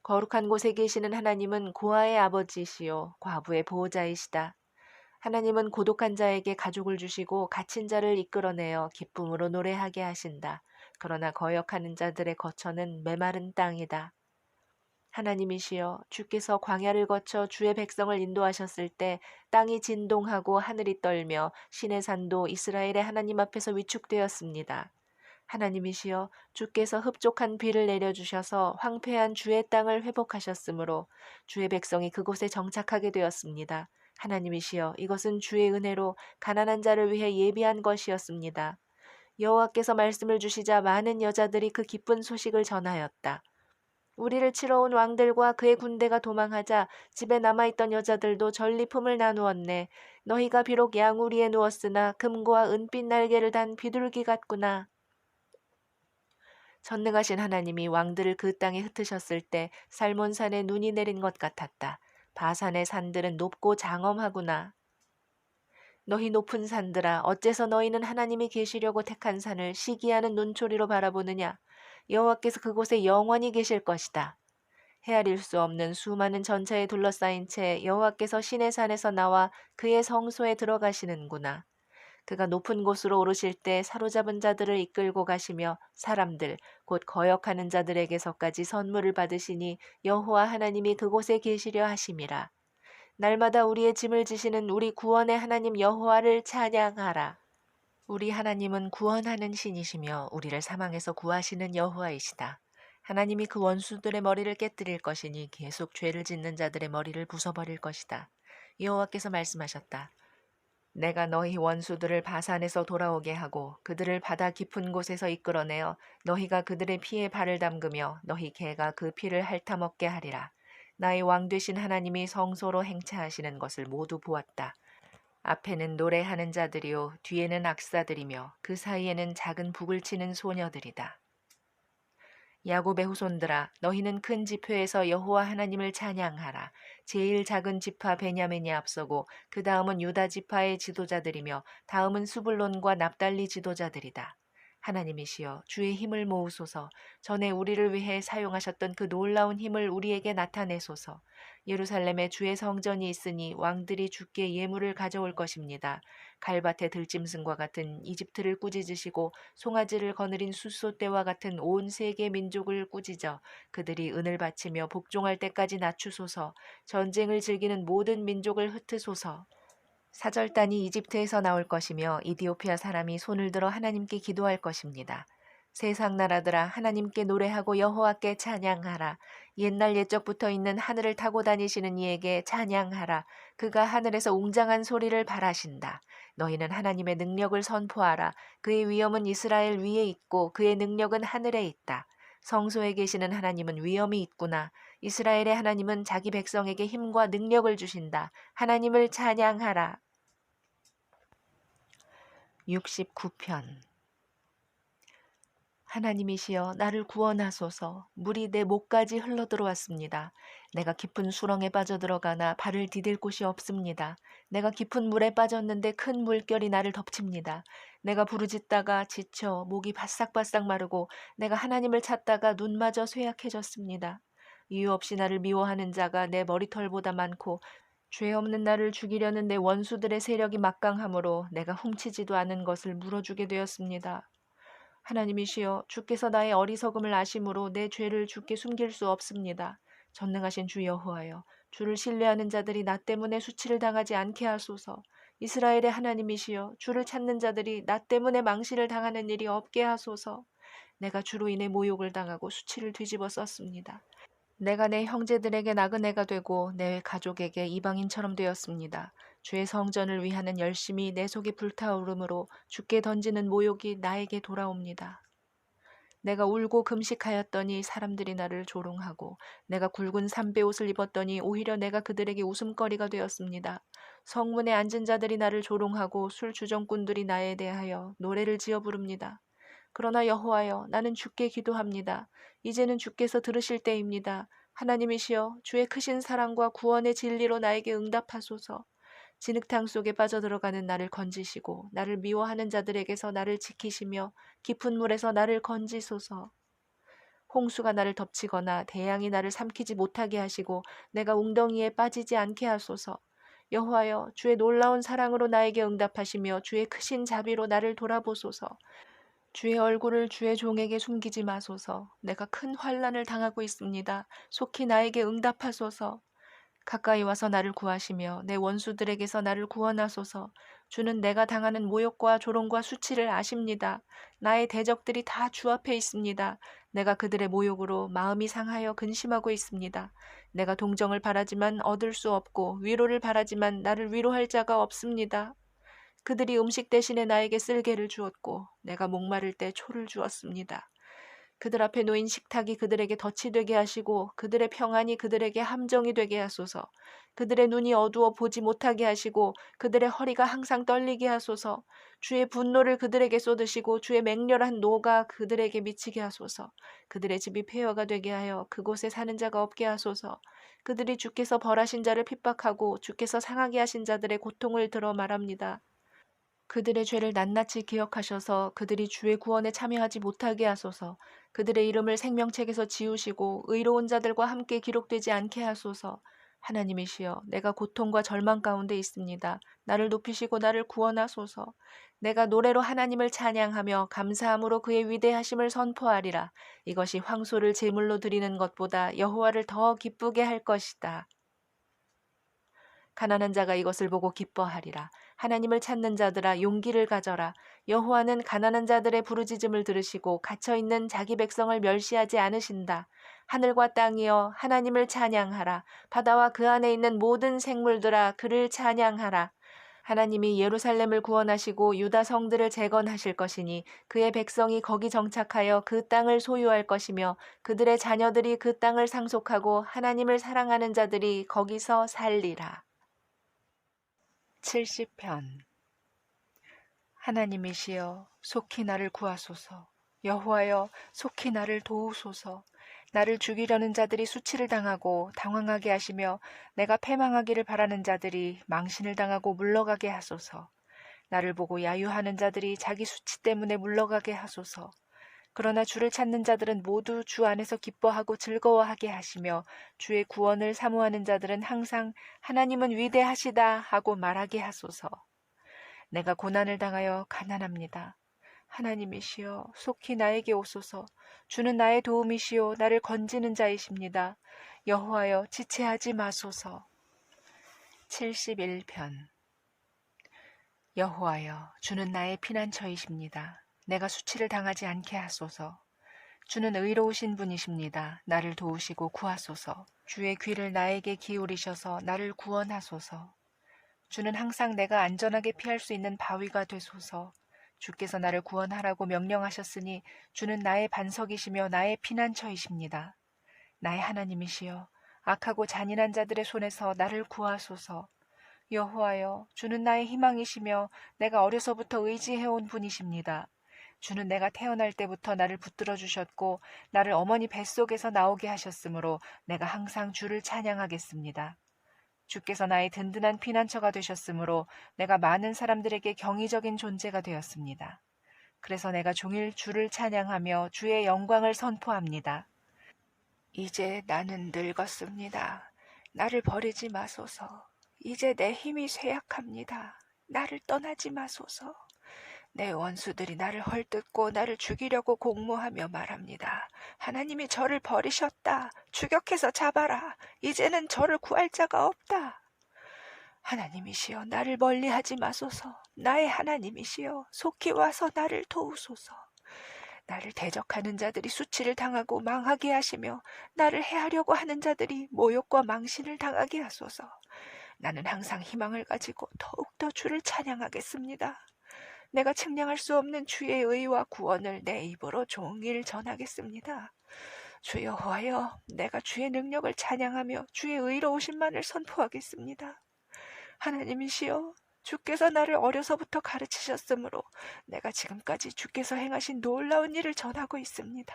A: 거룩한 곳에 계시는 하나님은 고아의 아버지시요 과부의 보호자이시다. 하나님은 고독한 자에게 가족을 주시고 갇힌 자를 이끌어내어 기쁨으로 노래하게 하신다. 그러나 거역하는 자들의 거처는 메마른 땅이다. 하나님이시여, 주께서 광야를 거쳐 주의 백성을 인도하셨을 때 땅이 진동하고 하늘이 떨며 신의 산도 이스라엘의 하나님 앞에서 위축되었습니다. 하나님이시여, 주께서 흡족한 비를 내려주셔서 황폐한 주의 땅을 회복하셨으므로 주의 백성이 그곳에 정착하게 되었습니다. 하나님이시여, 이것은 주의 은혜로 가난한 자를 위해 예비한 것이었습니다. 여호와께서 말씀을 주시자 많은 여자들이 그 기쁜 소식을 전하였다. 우리를 치러 온 왕들과 그의 군대가 도망하자 집에 남아있던 여자들도 전리품을 나누었네. 너희가 비록 양우리에 누웠으나 금고와 은빛 날개를 단 비둘기 같구나. 전능하신 하나님이 왕들을 그 땅에 흩으셨을 때 살몬산에 눈이 내린 것 같았다. 바산의 산들은 높고 장엄하구나. 너희 높은 산들아, 어째서 너희는 하나님이 계시려고 택한 산을 시기하는 눈초리로 바라보느냐? 여호와께서 그곳에 영원히 계실 것이다. 헤아릴 수 없는 수많은 전차에 둘러싸인 채 여호와께서 시내 산에서 나와 그의 성소에 들어가시는구나. 그가 높은 곳으로 오르실 때 사로잡은 자들을 이끌고 가시며 사람들, 곧 거역하는 자들에게서까지 선물을 받으시니 여호와 하나님이 그곳에 계시려 하심이라. 날마다 우리의 짐을 지시는 우리 구원의 하나님 여호와를 찬양하라. 우리 하나님은 구원하는 신이시며 우리를 사망에서 구하시는 여호와이시다. 하나님이 그 원수들의 머리를 깨뜨릴 것이니 계속 죄를 짓는 자들의 머리를 부숴버릴 것이다. 여호와께서 말씀하셨다. 내가 너희 원수들을 바산에서 돌아오게 하고 그들을 바다 깊은 곳에서 이끌어내어 너희가 그들의 피에 발을 담그며 너희 개가 그 피를 핥아먹게 하리라. 나의 왕 되신 하나님이 성소로 행차하시는 것을 모두 보았다. 앞에는 노래하는 자들이요 뒤에는 악사들이며 그 사이에는 작은 북을 치는 소녀들이다. 야곱의 후손들아, 너희는 큰 지표에서 여호와 하나님을 찬양하라. 제일 작은 지파 베냐민이 앞서고 그 다음은 유다 지파의 지도자들이며 다음은 수불론과 납달리 지도자들이다. 하나님이시여 주의 힘을 모으소서. 전에 우리를 위해 사용하셨던 그 놀라운 힘을 우리에게 나타내소서. 예루살렘에 주의 성전이 있으니 왕들이 주께 예물을 가져올 것입니다. 갈밭의 들짐승과 같은 이집트를 꾸짖으시고 송아지를 거느린 숫소떼와 같은 온 세계 민족을 꾸짖어 그들이 은을 바치며 복종할 때까지 낮추소서. 전쟁을 즐기는 모든 민족을 흩으소서. 사절단이 이집트에서 나올 것이며 이디오피아 사람이 손을 들어 하나님께 기도할 것입니다. 세상 나라들아 하나님께 노래하고 여호와께 찬양하라. 옛날 옛적부터 있는 하늘을 타고 다니시는 이에게 찬양하라. 그가 하늘에서 웅장한 소리를 발하신다. 너희는 하나님의 능력을 선포하라. 그의 위엄은 이스라엘 위에 있고 그의 능력은 하늘에 있다. 성소에 계시는 하나님은 위엄이 있구나. 이스라엘의 하나님은 자기 백성에게 힘과 능력을 주신다. 하나님을 찬양하라. 69편. 하나님이시여 나를 구원하소서. 물이 내 목까지 흘러들어왔습니다. 내가 깊은 수렁에 빠져들어가나 발을 디딜 곳이 없습니다. 내가 깊은 물에 빠졌는데 큰 물결이 나를 덮칩니다. 내가 부르짖다가 지쳐 목이 바싹바싹 마르고 내가 하나님을 찾다가 눈마저 쇠약해졌습니다. 이유 없이 나를 미워하는 자가 내 머리털보다 많고 죄 없는 나를 죽이려는 내 원수들의 세력이 막강하므로 내가 훔치지도 않은 것을 물어주게 되었습니다. 하나님이시여 주께서 나의 어리석음을 아심으로 내 죄를 주께 숨길 수 없습니다. 전능하신 주 여호와여 주를 신뢰하는 자들이 나 때문에 수치를 당하지 않게 하소서. 이스라엘의 하나님이시여 주를 찾는 자들이 나 때문에 망신을 당하는 일이 없게 하소서. 내가 주로 인해 모욕을 당하고 수치를 뒤집어 썼습니다. 내가 내 형제들에게 나그네가 되고 내 가족에게 이방인처럼 되었습니다. 주의 성전을 위하는 열심이 내 속이 불타오르므로 주께 던지는 모욕이 나에게 돌아옵니다. 내가 울고 금식하였더니 사람들이 나를 조롱하고 내가 굵은 삼배옷을 입었더니 오히려 내가 그들에게 웃음거리가 되었습니다. 성문에 앉은 자들이 나를 조롱하고 술주정꾼들이 나에 대하여 노래를 지어 부릅니다. 그러나 여호와여 나는 주께 기도합니다. 이제는 주께서 들으실 때입니다. 하나님이시여 주의 크신 사랑과 구원의 진리로 나에게 응답하소서. 진흙탕 속에 빠져들어가는 나를 건지시고 나를 미워하는 자들에게서 나를 지키시며 깊은 물에서 나를 건지소서. 홍수가 나를 덮치거나 대양이 나를 삼키지 못하게 하시고 내가 웅덩이에 빠지지 않게 하소서. 여호와여 주의 놀라운 사랑으로 나에게 응답하시며 주의 크신 자비로 나를 돌아보소서. 주의 얼굴을 주의 종에게 숨기지 마소서. 내가 큰 환난을 당하고 있습니다. 속히 나에게 응답하소서. 가까이 와서 나를 구하시며 내 원수들에게서 나를 구원하소서. 주는 내가 당하는 모욕과 조롱과 수치를 아십니다. 나의 대적들이 다 주 앞에 있습니다. 내가 그들의 모욕으로 마음이 상하여 근심하고 있습니다. 내가 동정을 바라지만 얻을 수 없고 위로를 바라지만 나를 위로할 자가 없습니다. 그들이 음식 대신에 나에게 쓸개를 주었고 내가 목마를 때 초를 주었습니다. 그들 앞에 놓인 식탁이 그들에게 덫이 되게 하시고 그들의 평안이 그들에게 함정이 되게 하소서. 그들의 눈이 어두워 보지 못하게 하시고 그들의 허리가 항상 떨리게 하소서. 주의 분노를 그들에게 쏟으시고 주의 맹렬한 노가 그들에게 미치게 하소서. 그들의 집이 폐허가 되게 하여 그곳에 사는 자가 없게 하소서. 그들이 주께서 벌하신 자를 핍박하고 주께서 상하게 하신 자들의 고통을 들어 말합니다. 그들의 죄를 낱낱이 기억하셔서 그들이 주의 구원에 참여하지 못하게 하소서. 그들의 이름을 생명책에서 지우시고 의로운 자들과 함께 기록되지 않게 하소서. 하나님이시여 내가 고통과 절망 가운데 있습니다. 나를 높이시고 나를 구원하소서. 내가 노래로 하나님을 찬양하며 감사함으로 그의 위대하심을 선포하리라. 이것이 황소를 제물로 드리는 것보다 여호와를 더 기쁘게 할 것이다. 가난한 자가 이것을 보고 기뻐하리라. 하나님을 찾는 자들아 용기를 가져라. 여호와는 가난한 자들의 부르짖음을 들으시고 갇혀있는 자기 백성을 멸시하지 않으신다. 하늘과 땅이여 하나님을 찬양하라. 바다와 그 안에 있는 모든 생물들아 그를 찬양하라. 하나님이 예루살렘을 구원하시고 유다 성들을 재건하실 것이니 그의 백성이 거기 정착하여 그 땅을 소유할 것이며 그들의 자녀들이 그 땅을 상속하고 하나님을 사랑하는 자들이 거기서 살리라. 70편. 하나님이시여 속히 나를 구하소서. 여호와여 속히 나를 도우소서. 나를 죽이려는 자들이 수치를 당하고 당황하게 하시며 내가 패망하기를 바라는 자들이 망신을 당하고 물러가게 하소서. 나를 보고 야유하는 자들이 자기 수치 때문에 물러가게 하소서. 그러나 주를 찾는 자들은 모두 주 안에서 기뻐하고 즐거워하게 하시며 주의 구원을 사모하는 자들은 항상 하나님은 위대하시다 하고 말하게 하소서. 내가 고난을 당하여 가난합니다. 하나님이시여 속히 나에게 오소서. 주는 나의 도움이시요 나를 건지는 자이십니다. 여호와여 지체하지 마소서. 71편. 여호와여 주는 나의 피난처이십니다. 내가 수치를 당하지 않게 하소서. 주는 의로우신 분이십니다. 나를 도우시고 구하소서. 주의 귀를 나에게 기울이셔서 나를 구원하소서. 주는 항상 내가 안전하게 피할 수 있는 바위가 되소서. 주께서 나를 구원하라고 명령하셨으니 주는 나의 반석이시며 나의 피난처이십니다. 나의 하나님이시여 악하고 잔인한 자들의 손에서 나를 구하소서. 여호와여 주는 나의 희망이시며 내가 어려서부터 의지해온 분이십니다. 주는 내가 태어날 때부터 나를 붙들어 주셨고 나를 어머니 뱃속에서 나오게 하셨으므로 내가 항상 주를 찬양하겠습니다. 주께서 나의 든든한 피난처가 되셨으므로 내가 많은 사람들에게 경이적인 존재가 되었습니다. 그래서 내가 종일 주를 찬양하며 주의 영광을 선포합니다. 이제 나는 늙었습니다. 나를 버리지 마소서. 이제 내 힘이 쇠약합니다. 나를 떠나지 마소서. 내 원수들이 나를 헐뜯고 나를 죽이려고 공모하며 말합니다. 하나님이 저를 버리셨다. 추격해서 잡아라. 이제는 저를 구할 자가 없다. 하나님이시여 나를 멀리하지 마소서. 나의 하나님이시여 속히 와서 나를 도우소서. 나를 대적하는 자들이 수치를 당하고 망하게 하시며 나를 해하려고 하는 자들이 모욕과 망신을 당하게 하소서. 나는 항상 희망을 가지고 더욱더 주를 찬양하겠습니다. 내가 측량할 수 없는 주의 의와 구원을 내 입으로 종일 전하겠습니다. 주 여호와여, 내가 주의 능력을 찬양하며 주의 의로우심만을 선포하겠습니다. 하나님이시여, 주께서 나를 어려서부터 가르치셨으므로 내가 지금까지 주께서 행하신 놀라운 일을 전하고 있습니다.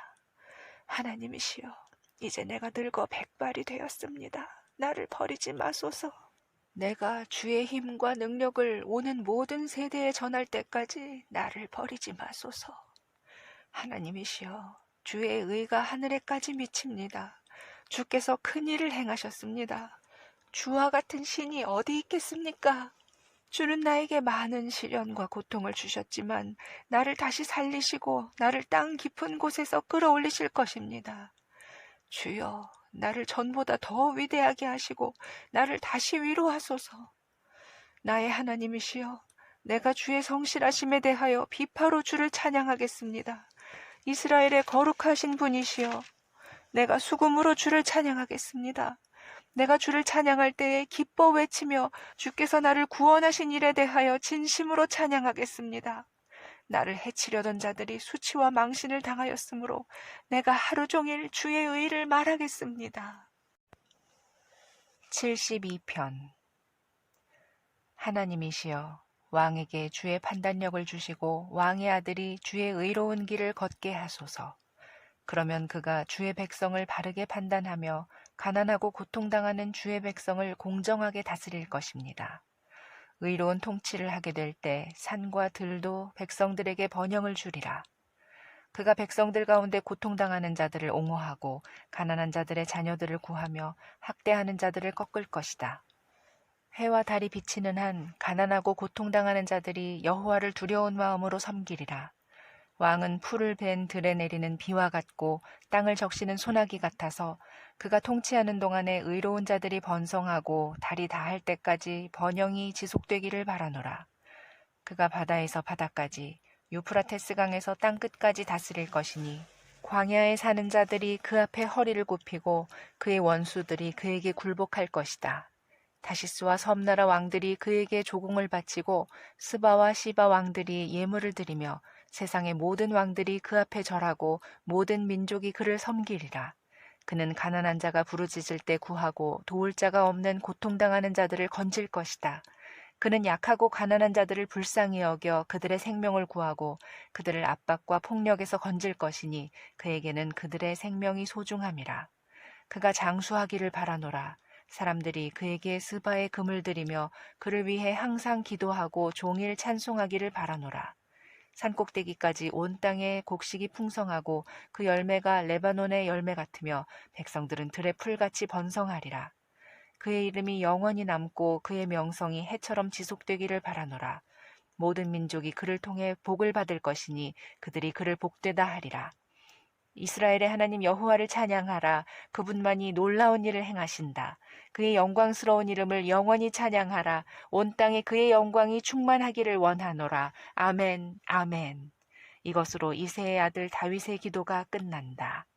A: 하나님이시여, 이제 내가 늙어 백발이 되었습니다. 나를 버리지 마소서. 내가 주의 힘과 능력을 오는 모든 세대에 전할 때까지 나를 버리지 마소서. 하나님이시여, 주의 의가 하늘에까지 미칩니다. 주께서 큰 일을 행하셨습니다. 주와 같은 신이 어디 있겠습니까? 주는 나에게 많은 시련과 고통을 주셨지만 나를 다시 살리시고 나를 땅 깊은 곳에서 끌어올리실 것입니다. 주여, 나를 전보다 더 위대하게 하시고 나를 다시 위로하소서. 나의 하나님이시여, 내가 주의 성실하심에 대하여 비파로 주를 찬양하겠습니다. 이스라엘의 거룩하신 분이시여, 내가 수금으로 주를 찬양하겠습니다. 내가 주를 찬양할 때에 기뻐 외치며 주께서 나를 구원하신 일에 대하여 진심으로 찬양하겠습니다. 나를 해치려던 자들이 수치와 망신을 당하였으므로 내가 하루 종일 주의 의를 말하겠습니다. 72편. 하나님이시여, 왕에게 주의 판단력을 주시고 왕의 아들이 주의 의로운 길을 걷게 하소서. 그러면 그가 주의 백성을 바르게 판단하며 가난하고 고통당하는 주의 백성을 공정하게 다스릴 것입니다. 의로운 통치를 하게 될 때 산과 들도 백성들에게 번영을 주리라. 그가 백성들 가운데 고통당하는 자들을 옹호하고 가난한 자들의 자녀들을 구하며 학대하는 자들을 꺾을 것이다. 해와 달이 비치는 한 가난하고 고통당하는 자들이 여호와를 두려운 마음으로 섬기리라. 왕은 풀을 벤 들에 내리는 비와 같고 땅을 적시는 소나기 같아서 그가 통치하는 동안에 의로운 자들이 번성하고 달이 다할 때까지 번영이 지속되기를 바라노라. 그가 바다에서 바다까지 유프라테스 강에서 땅끝까지 다스릴 것이니 광야에 사는 자들이 그 앞에 허리를 굽히고 그의 원수들이 그에게 굴복할 것이다. 다시스와 섬나라 왕들이 그에게 조공을 바치고 스바와 시바 왕들이 예물을 드리며 세상의 모든 왕들이 그 앞에 절하고 모든 민족이 그를 섬기리라. 그는 가난한 자가 부르짖을 때 구하고 도울 자가 없는 고통당하는 자들을 건질 것이다. 그는 약하고 가난한 자들을 불쌍히 여겨 그들의 생명을 구하고 그들을 압박과 폭력에서 건질 것이니 그에게는 그들의 생명이 소중함이라. 그가 장수하기를 바라노라. 사람들이 그에게 스바의 금을 들이며 그를 위해 항상 기도하고 종일 찬송하기를 바라노라. 산꼭대기까지 온 땅에 곡식이 풍성하고 그 열매가 레바논의 열매 같으며 백성들은 들의 풀같이 번성하리라. 그의 이름이 영원히 남고 그의 명성이 해처럼 지속되기를 바라노라. 모든 민족이 그를 통해 복을 받을 것이니 그들이 그를 복되다 하리라. 이스라엘의 하나님 여호와를 찬양하라. 그분만이 놀라운 일을 행하신다. 그의 영광스러운 이름을 영원히 찬양하라. 온 땅에 그의 영광이 충만하기를 원하노라. 아멘, 아멘. 이것으로 이새의 아들 다윗의 기도가 끝난다.